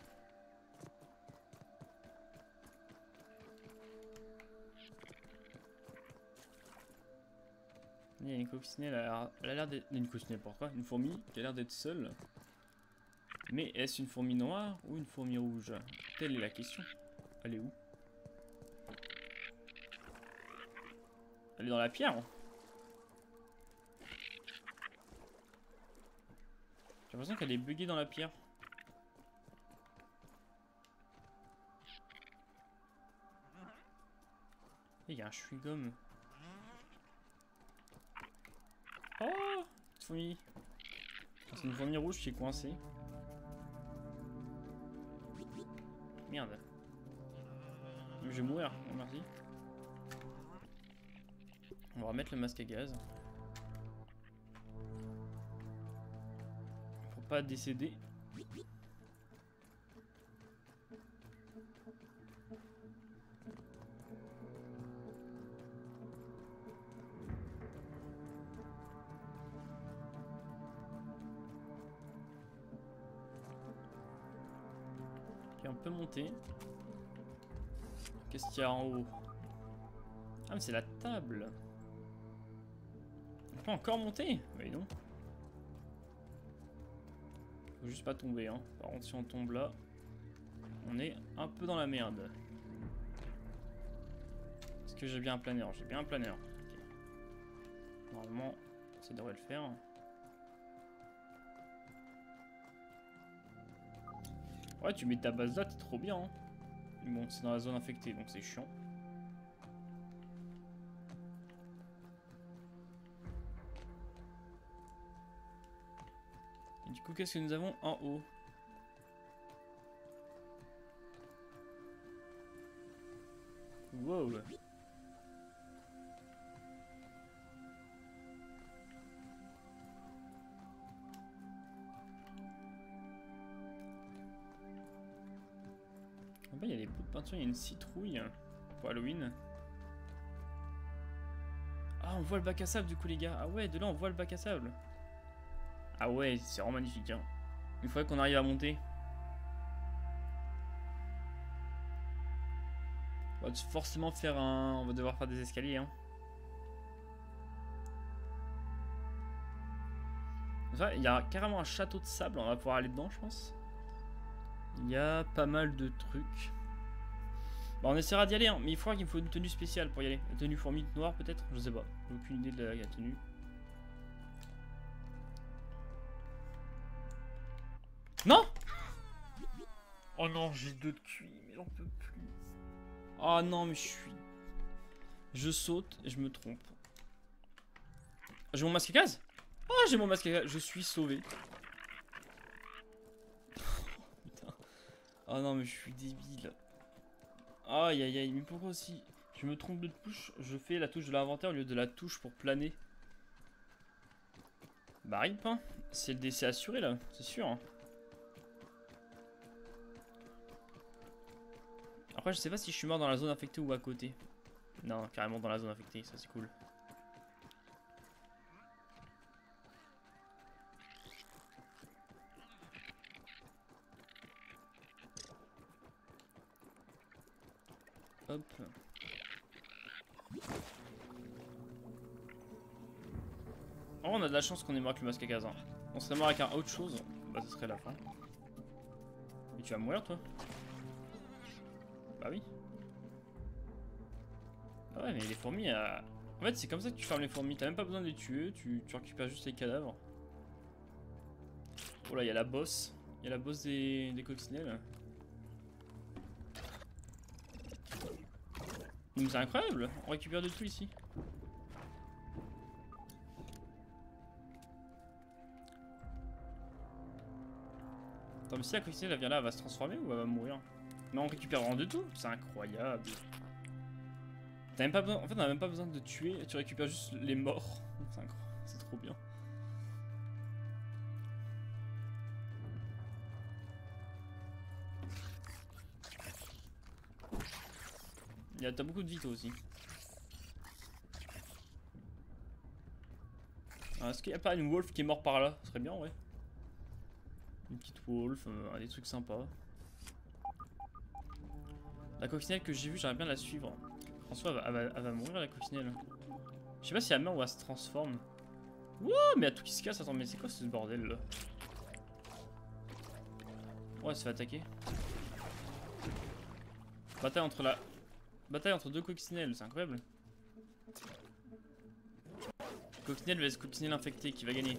Il y a une coccinelle, elle a l'air d'être... Une coccinelle, pourquoi? Une fourmi qui a l'air d'être seule. Mais est-ce une fourmi noire ou une fourmi rouge? Telle est la question. Elle est où? Elle est dans la pierre. J'ai l'impression qu'elle est buggée dans la pierre. Il y a un chewing-gum. Oh, petite fourmi. C'est une fourmi rouge qui est coincée. Merde. Je vais mourir, oh, merci. On va remettre le masque à gaz. Pour pas décéder. Et on peut monter. Qu'est-ce qu'il y a en haut? Ah mais c'est la table. On peut encore monter? Oui non. Faut juste pas tomber hein. Par contre si on tombe là, on est un peu dans la merde. Est-ce que j'ai bien un planeur? J'ai bien un planeur. Okay. Normalement, ça devrait le faire. Ouais, tu mets ta base là, t'es trop bien. Hein. Bon, c'est dans la zone infectée, donc c'est chiant. Et du coup, qu'est-ce que nous avons en haut? Wow. En bas, il y a des pots de peinture, il y a une citrouille pour Halloween. Ah, on voit le bac à sable du coup, les gars. Ah ouais, de là, on voit le bac à sable. Ah ouais, c'est vraiment magnifique. Hein. Il faudrait qu'on arrive à monter. On va forcément faire un... On va devoir faire des escaliers. Hein. Il y a carrément un château de sable. On va pouvoir aller dedans, je pense. Il y a pas mal de trucs. Bah, on essaiera d'y aller, hein, mais il faudra qu'il me faut une tenue spéciale pour y aller. Une tenue fourmi noire peut-être? Je sais pas. J'ai aucune idée de la tenue. Non! Oh non, j'ai 2 de QI, mais j'en peux plus. Oh non, mais je saute et je me trompe. J'ai mon masque à gaz? Oh, j'ai mon masque à gaz. Je suis sauvé. Putain. Oh non, mais je suis débile. Aïe aïe aïe, mais pourquoi aussi? Je me trompe de touche, je fais la touche de l'inventaire au lieu de la touche pour planer. Bah rip hein, c'est le décès assuré là, c'est sûr. Hein. Après je sais pas si je suis mort dans la zone infectée ou à côté. Non, carrément dans la zone infectée, ça c'est cool. Hop. Oh, on a de la chance qu'on est mort avec le masque à gaz. Hein. On serait mort avec un autre chose, bah ce serait la fin. Et tu vas mourir toi? Bah oui. Ah ouais mais les fourmis... En fait c'est comme ça que tu fermes les fourmis, t'as même pas besoin de les tuer, tu récupères juste les cadavres. Oh là il y a la bosse. Il y a la bosse des coccinelles. Mais c'est incroyable, on récupère de tout ici. Attends, mais si la coccinelle elle vient là, elle va se transformer ou elle va mourir? Mais on récupère vraiment de tout, c'est incroyable. T'as même pas besoin, en fait on a même pas besoin de tuer, tu récupères juste les morts. C'est incroyable, c'est trop bien. T'as beaucoup de vie toi aussi. Est-ce qu'il n'y a pas une wolf qui est morte par là? Ce serait bien ouais. Une petite wolf, des trucs sympas. La coccinelle que j'ai vue, j'aimerais bien la suivre. En soi, elle va mourir la coccinelle. Je sais pas si elle meurt ou elle se transforme. Wouah, mais y'a tout qui se casse. Attends, mais c'est quoi ce bordel là? Ouais, elle se fait attaquer. Bataille entre deux coccinelles, c'est incroyable. Coccinelle vs coccinelle infectée, qui va gagner?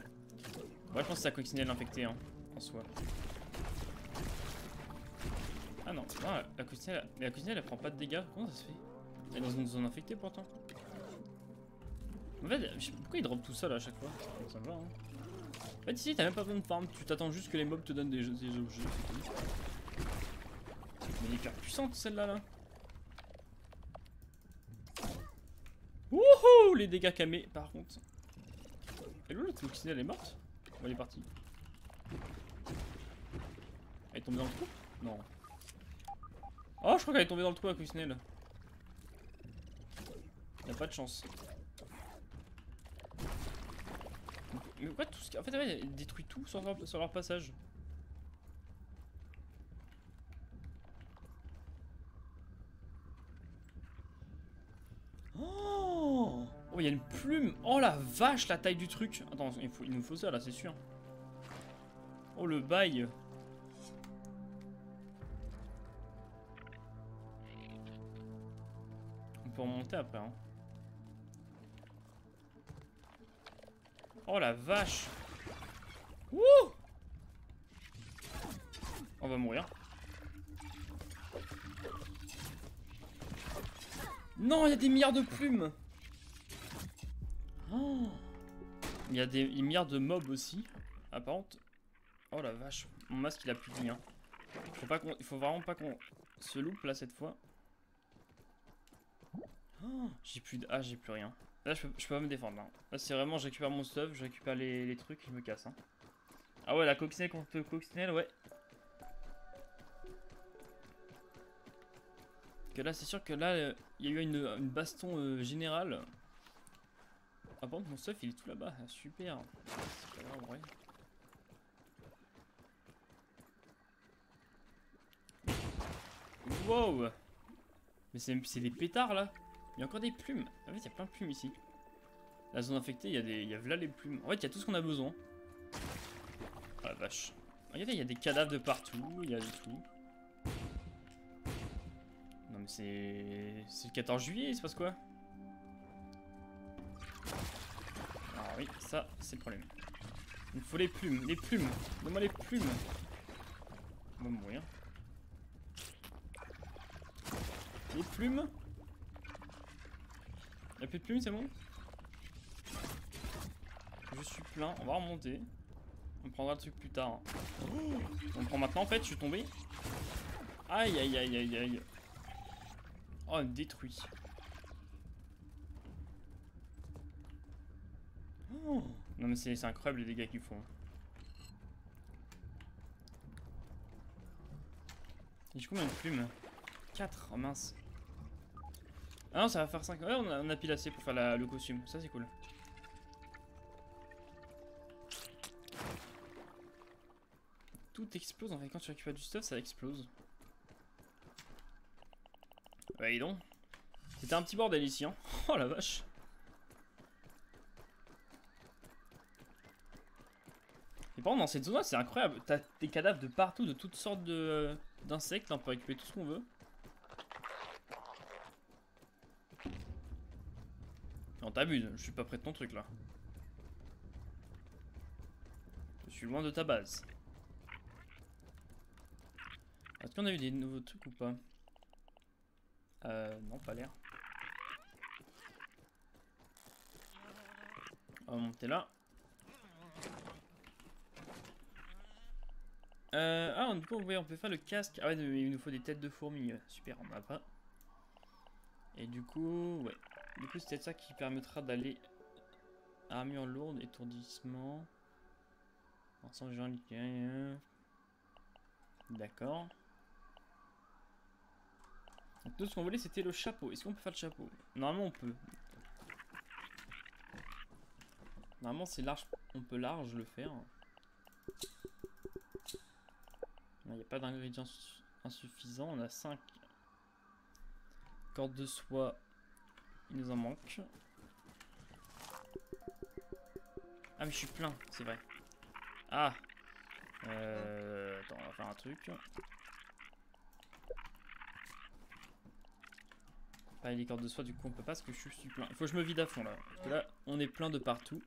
Ouais, je pense que c'est la coccinelle infectée, hein, en soi. Ah non, la coccinelle, mais la coccinelle elle prend pas de dégâts. Comment ça se fait? Elle est dans une zone infectée pourtant. En fait, je sais pas pourquoi il drop tout ça là à chaque fois. Ça va, hein. En fait, ici t'as même pas besoin de farm, tu t'attends juste que les mobs te donnent des objets. Mais elle est hyper puissante celle-là là. Wouhou, les dégâts camés par contre. Et l'autre coccinelle elle est morte? Bon, elle est partie. Elle est tombée dans le trou? Non. Oh, je crois qu'elle est tombée dans le trou à coccinelle. Y'a pas de chance. Mais pourquoi tout ce qui... En fait, elle détruit tout sur leur passage. Oh, il y a une plume. Oh la vache, la taille du truc. Attends, il nous faut ça là, c'est sûr. Oh le bail. On peut remonter après, hein. Oh la vache. Wouh. On va mourir. Non, il y a des milliards de plumes. Oh. Il y a des milliards de mobs aussi. Apparemment. Oh la vache. Mon masque il a plus de vie, hein. Il faut vraiment pas qu'on se loupe là cette fois. Oh, j'ai plus rien. Là je peux pas me défendre là. Là c'est vraiment je récupère mon stuff, je récupère les trucs et je me casse, hein. Ah ouais, la coccinelle contre coccinelle, ouais. Que là c'est sûr que là il y a eu une baston générale. Ah bon, mon stuff il est tout là-bas, super. C'est pas grave, ouais. Wow. Mais c'est des pétards là. Il y a encore des plumes. En fait il y a plein de plumes ici. La zone infectée, il y a là les plumes. En fait il y a tout ce qu'on a besoin. Oh la vache. Regardez, il y a des cadavres de partout, il y a de tout. Non mais c'est le 14 juillet, il se passe quoi? Ah oui, ça c'est le problème. Il me faut les plumes, donne-moi les plumes. On va mourir. Les plumes. Y'a plus de plumes, c'est bon? Je suis plein, on va remonter. On prendra le truc plus tard. On prend maintenant en fait, je suis tombé. Aïe aïe aïe aïe aïe. Oh, elle me détruit. Oh. Non mais c'est incroyable les dégâts qu'ils font. Et du coup combien de plumes? 4, oh mince. Ah non ça va faire 5. Ouais on a pile assez pour faire le costume, ça c'est cool. Tout explose en fait, quand tu récupères du stuff ça explose. Ouais donc. C'était un petit bordel ici hein. Oh la vache. Et par contre dans cette zone là c'est incroyable. T'as des cadavres de partout, de toutes sortes d'insectes, on peut récupérer tout ce qu'on veut. Non t'abuses, je suis pas près de ton truc là. Je suis loin de ta base. Est-ce qu'on a eu des nouveaux trucs ou pas? Non, pas l'air. On va monter là. Ah, du coup, ouais, on peut faire le casque. Ah ouais, il nous faut des têtes de fourmis. Super, on en a pas. Et du coup, ouais. Du coup, c'est peut-être ça qui permettra d'aller... Armure lourde, étourdissement... Ensemble, genre... D'accord. Donc nous ce qu'on voulait c'était le chapeau. Est-ce qu'on peut faire le chapeau? Normalement on peut. Normalement c'est large. On peut large le faire. Il n'y a pas d'ingrédients insuffisants. On a 5 cordes de soie. Il nous en manque. Ah mais je suis plein, c'est vrai. Ah. Attends, on va faire un truc. Pas les cordes de soie, du coup on peut pas parce que je suis plein. Il faut que je me vide à fond là. Parce que là, on est plein de partout.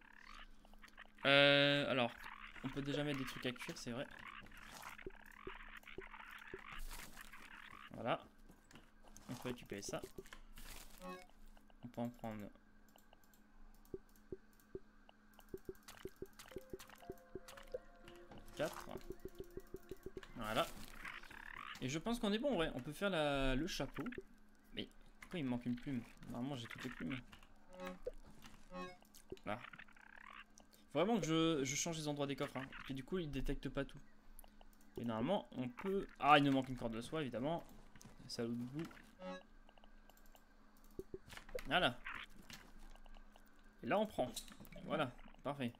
Alors, on peut déjà mettre des trucs à cuire, c'est vrai. Voilà. On peut récupérer ça. On peut en prendre. Voilà. Et je pense qu'on est bon, en vrai. On peut faire le chapeau. Mais pourquoi il me manque une plume? Normalement, j'ai toutes les plumes. Là. Faut vraiment que je change les endroits des coffres. Hein. Et du coup, il détecte pas tout. Et normalement, on peut... Ah, il nous manque une corde de soie, évidemment. Salaud de bout. Voilà. Et là, on prend. Voilà. Parfait.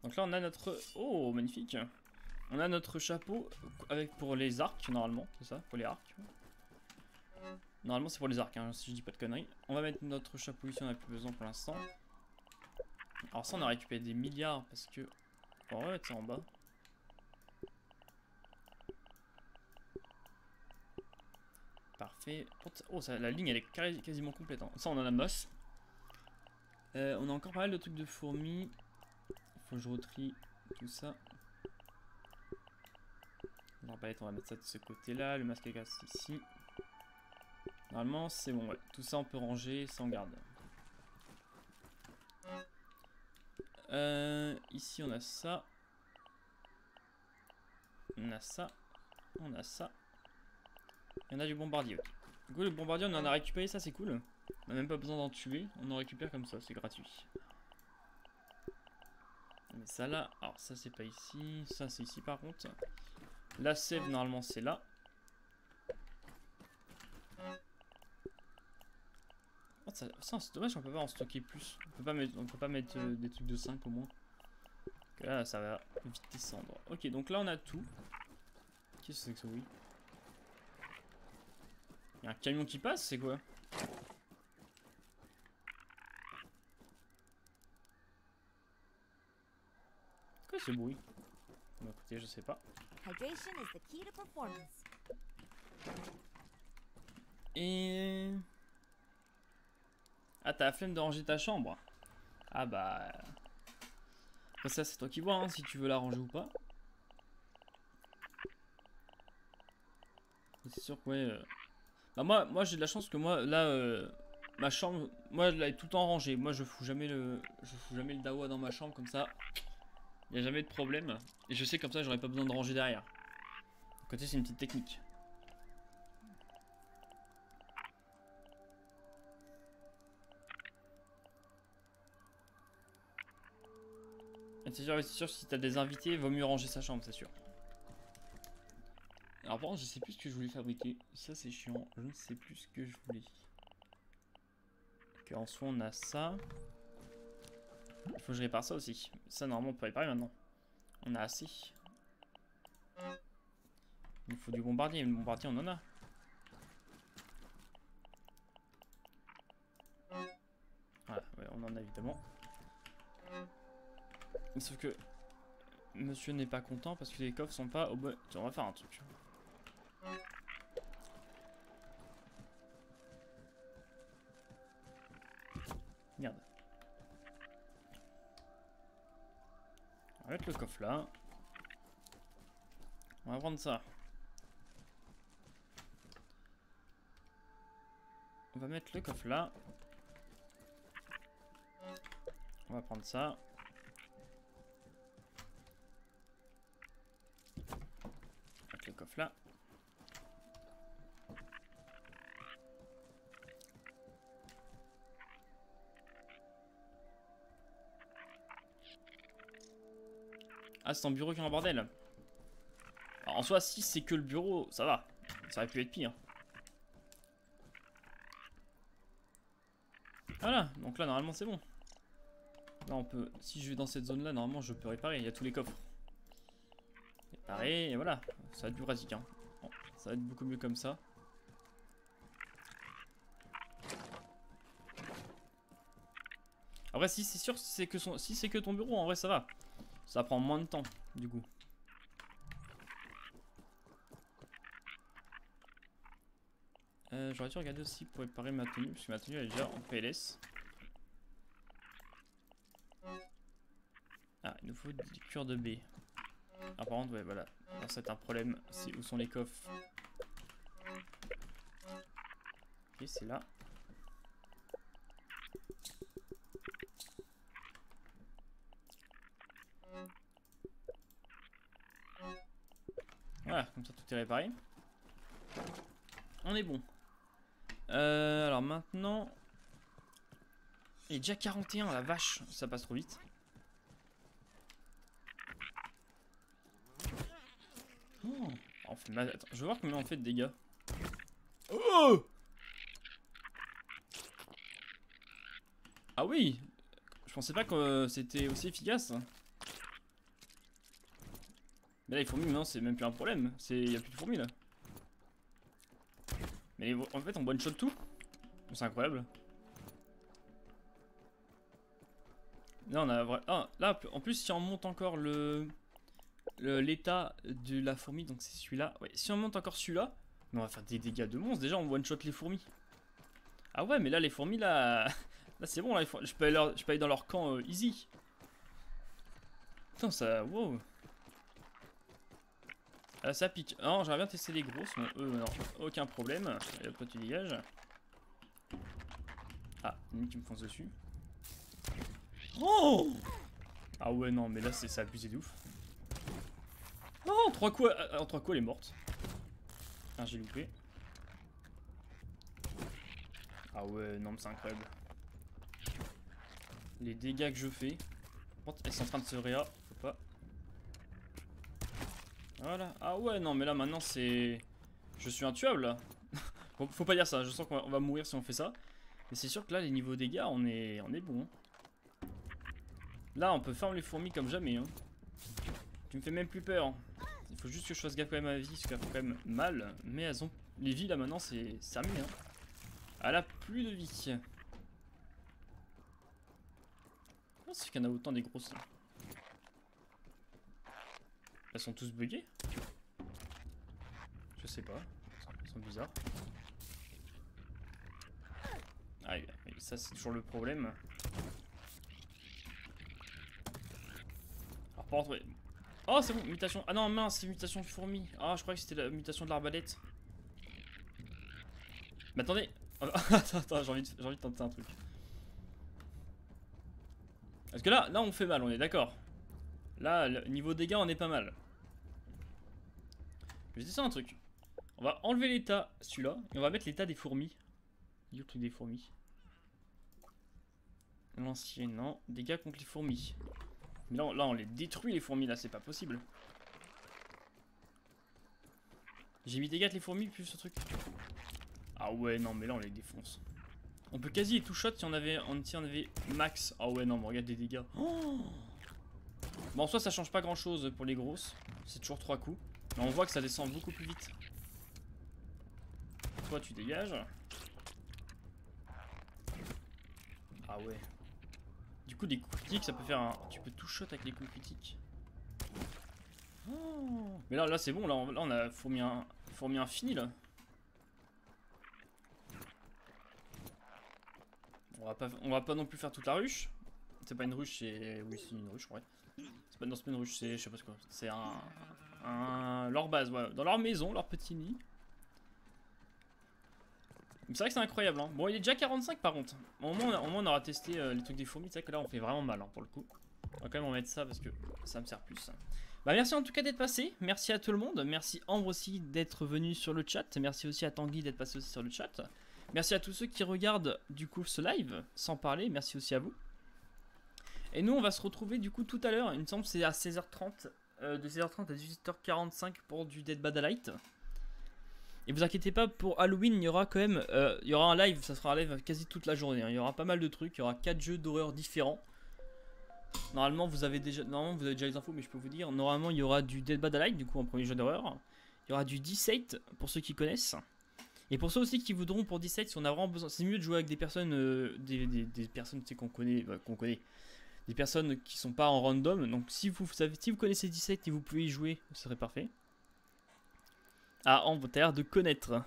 Donc là, on a notre... Oh, magnifique. On a notre chapeau avec pour les arcs, normalement. C'est ça, pour les arcs. Normalement, c'est pour les arcs, hein, si je dis pas de conneries. On va mettre notre chapeau ici, on n'a plus besoin pour l'instant. Alors ça, on a récupéré des milliards parce que... On va mettre ça en bas. Parfait. Oh, ça, la ligne, elle est quasiment complète. Hein. Ça, on en a masse. On a encore pas mal de trucs de fourmis. Faut que je retrie tout ça. On va mettre ça de ce côté-là. Le masque à gaz ici. Normalement, c'est bon. Ouais. Tout ça, on peut ranger. Ça, on garde. Ici, on a ça. On a ça. On a ça. Il y en a du bombardier. Okay. Du coup, le bombardier, on en a récupéré. Ça, c'est cool. On n'a même pas besoin d'en tuer. On en récupère comme ça. C'est gratuit. Mais ça là. Alors, ça, c'est pas ici. Ça, c'est ici par contre. La sève, normalement, c'est là. Oh, ça, c'est dommage, on peut pas en stocker plus. On peut pas mettre des trucs de 5 au moins. Que là, ça va vite descendre. Ok, donc là, on a tout. Qu'est-ce que c'est que ça, oui? Il y a un camion qui passe, c'est quoi? Quoi ce bruit? Bon, écoutez, je sais pas. Et... Ah, t'as la flemme de ranger ta chambre? Ah bah... Après ça, c'est toi qui vois, hein, si tu veux la ranger ou pas. C'est sûr que ouais... Bah moi j'ai de la chance que moi, là... ma chambre, moi, elle est tout le temps rangée. Moi, je fous jamais le dawa dans ma chambre, comme ça. Il n'y a jamais de problème. Et je sais comme ça, j'aurais pas besoin de ranger derrière. À côté, c'est une petite technique. C'est sûr, si t'as des invités, il vaut mieux ranger sa chambre, c'est sûr. Alors par contre, je sais plus ce que je voulais fabriquer. Ça, c'est chiant. Je ne sais plus ce que je voulais. Ok, en soi, on a ça. Il faut que je répare ça aussi. Ça, normalement, on peut réparer maintenant. On a assez. Il faut du bombardier. Le bombardier, on en a. Voilà, ouais, on en a évidemment. Sauf que monsieur n'est pas content parce que les coffres sont pas au bon... Tiens, on va faire un truc. Merde. On va mettre le coffre là. On va prendre ça. On va mettre le coffre là. On va prendre ça. Mettre le coffre là. Ah, c'est ton bureau qui est en bordel. Alors, en soi, si c'est que le bureau, ça va. Ça aurait pu être pire. Voilà, donc là, normalement, c'est bon. Là, on peut... Si je vais dans cette zone-là, normalement, je peux réparer. Il y a tous les coffres. Il n'y a Pareil, et voilà. Ça va être plus pratique. Hein. Bon, ça va être beaucoup mieux comme ça. Après, si c'est sûr, si c'est que ton bureau, en vrai, ça va. Ça prend moins de temps, du coup. J'aurais dû regarder aussi pour réparer ma tenue, parce que ma tenue elle est déjà en PLS. Ah, il nous faut du cuir de baie. Ah, par contre, ouais, voilà. Alors, c'est un problème. C'est où sont les coffres? Ok, c'est là. Voilà, comme ça tout est réparé. On est bon. Alors maintenant... Il est déjà 41, la vache. Ça passe trop vite. Oh, on fait mal. Attends, je veux voir combien on fait de dégâts. Oh! Ah oui! Je pensais pas que c'était aussi efficace. Mais là les fourmis maintenant c'est même plus un problème. Il y a plus de fourmis là. Mais en fait on one shot tout. C'est incroyable. Là on a là en plus si on monte encore l'état de la fourmi, donc c'est celui-là. Ouais, si on monte encore celui-là, on va faire des dégâts de monstre. Déjà on one shot les fourmis. Ah ouais mais là les fourmis là. Là c'est bon là, je peux aller dans leur camp easy. Putain ça. Wow. Ça pique. Non, j'aimerais bien tester les grosses, mais eux, non, aucun problème. Et hop, toi tu dégages. Ah, une qui me fonce dessus. Oh! Ah ouais, non, mais là, c'est abusé de ouf. Oh, 3 coups, en 3 coups, elle est morte. Ah, j'ai loupé. Ah ouais, non, mais c'est incroyable. Les dégâts que je fais. Elles sont en train de se réa. Faut pas. Voilà. Ah ouais, non, mais là, maintenant, c'est... Je suis intuable, là. Faut pas dire ça, je sens qu'on va mourir si on fait ça. Mais c'est sûr que là, les niveaux dégâts, on est bon. Là, on peut farm les fourmis comme jamais. Hein. Tu me fais même plus peur. Il faut juste que je fasse gaffe quand même à la vie, parce qu'elles font quand même mal. Mais elles ont... Les vies, là, maintenant, c'est terminé. Hein. Elle a plus de vie. Oh, c'est qu'il y en a autant des grosses, là. Elles sont tous buggées? Je sais pas. Elles sont bizarres. Ah, ça, c'est toujours le problème. Alors, par contre, ouais. Oh, c'est bon, mutation. Ah non, mince, c'est mutation de fourmi. Ah, je croyais que c'était la mutation de l'arbalète. Mais attendez. Attends, j'ai envie de tenter un truc. Parce que là, on fait mal, on est d'accord. Là, niveau dégâts, on est pas mal. Je vais tester un truc. On va enlever l'état, celui-là, et on va mettre l'état des fourmis. Il y a le truc des fourmis. L'ancien, non. Dégâts contre les fourmis. Mais là, on les détruit, les fourmis, là, c'est pas possible. J'ai mis dégâts les fourmis, plus ce truc. Ah ouais, non, mais là, on les défonce. On peut quasi les two-shot si on avait max. Ah ouais, non, mais regarde les dégâts. Oh, bon, en soi, ça change pas grand-chose pour les grosses. C'est toujours 3 coups. Mais on voit que ça descend beaucoup plus vite. Toi, tu dégages. Ah ouais. Du coup, des coups critiques, ça peut faire un... Tu peux two-shot avec les coups critiques. Oh. Mais là c'est bon, là on a fourmi infini, là. On va pas non plus faire toute la ruche. C'est pas une ruche, c'est... Oui, c'est une ruche, ouais. C'est pas une ruche, c'est... Je sais pas ce quoi. C'est leur base, ouais. Dans leur maison, leur petit nid. C'est vrai que c'est incroyable, hein. Bon, il est déjà 45 par contre. Au moins on aura testé les trucs des fourmis. C'est vrai que là, on fait vraiment mal, hein, pour le coup. On va quand même en mettre ça parce que ça me sert plus. Bah, merci en tout cas d'être passé. Merci à tout le monde. Merci Ambre aussi d'être venu sur le chat. Merci aussi à Tanguy d'être passé aussi sur le chat. Merci à tous ceux qui regardent du coup ce live, sans parler. Merci aussi à vous. Et nous, on va se retrouver du coup tout à l'heure. Il me semble que c'est à 16h30. De 16h30 à 18h45 pour du Dead by Daylight. Et vous inquiétez pas, pour Halloween, il y aura quand même il y aura un live, ça sera un live quasi toute la journée. Hein. Il y aura pas mal de trucs, il y aura 4 jeux d'horreur différents. Normalement vous avez déjà les infos, mais je peux vous dire, normalement il y aura du Dead by Daylight du coup en premier jeu d'horreur. Il y aura du D7 pour ceux qui connaissent. Et pour ceux aussi qui voudront pour 17, si on a vraiment besoin, c'est mieux de jouer avec des personnes, des personnes qu'on connaît, des personnes qui sont pas en random. Donc si vous connaissez 17 et vous pouvez y jouer, ce serait parfait. Ah, on va l'air de connaître.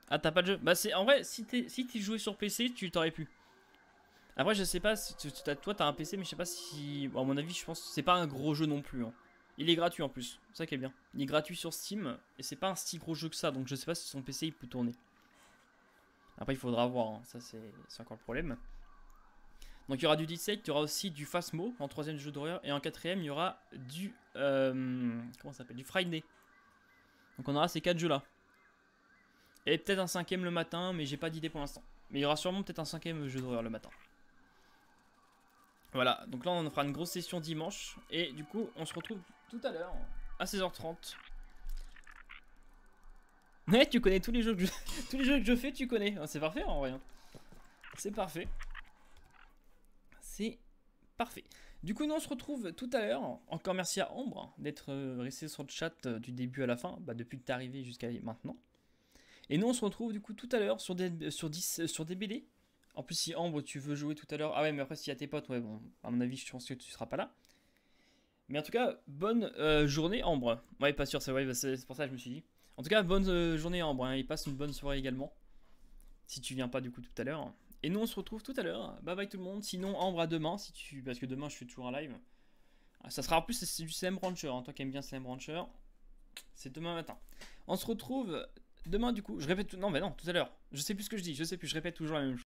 Ah, t'as pas de jeu? Bah c'est en vrai, si tu jouais sur PC, tu t'aurais pu. Après, je sais pas si toi t'as un PC, mais je sais pas si, bon, à mon avis, je pense que c'est pas un gros jeu non plus. Hein. Il est gratuit en plus, c'est ça qui est bien. Il est gratuit sur Steam et c'est pas un si gros jeu que ça, donc je sais pas si son PC il peut tourner. Après il faudra voir, hein. Ça c'est encore le problème. Donc il y aura du 17, il y aura aussi du Phasmo en troisième jeu d'horreur et en quatrième il y aura du comment ça s'appelle, du Friday. Donc on aura ces 4 jeux là. Et peut-être un cinquième le matin, mais j'ai pas d'idée pour l'instant. Mais il y aura sûrement peut-être un cinquième jeu d'horreur le matin. Voilà, donc là on fera une grosse session dimanche. Et du coup on se retrouve tout à l'heure à 16h30. Ouais, tu connais tous les jeux que tous les jeux que je fais, tu connais. C'est parfait en vrai. C'est parfait. C'est parfait. Du coup nous on se retrouve tout à l'heure. Encore merci à Ambre d'être resté sur le chat du début à la fin. Bah, depuis que t'es arrivé jusqu'à maintenant. Et nous on se retrouve du coup tout à l'heure sur des BD. En plus si Ambre tu veux jouer tout à l'heure. Ah ouais mais après s'il y a tes potes, ouais bon, à mon avis je pense que tu seras pas là. Mais en tout cas, bonne journée Ambre. Ouais pas sûr, c'est ouais, c'est pour ça que je me suis dit. En tout cas, bonne journée Ambre, hein, et passe une bonne soirée également. Si tu viens pas du coup tout à l'heure. Et nous on se retrouve tout à l'heure. Bye bye tout le monde. Sinon Ambre à demain, parce que demain je fais toujours un live. Ça sera en plus c'est du CM Rancher, hein. Toi qui aimes bien CM Rancher. C'est demain matin. On se retrouve demain du coup. Je répète tout. Non mais non, tout à l'heure. Je sais plus ce que je dis, je répète toujours la même chose.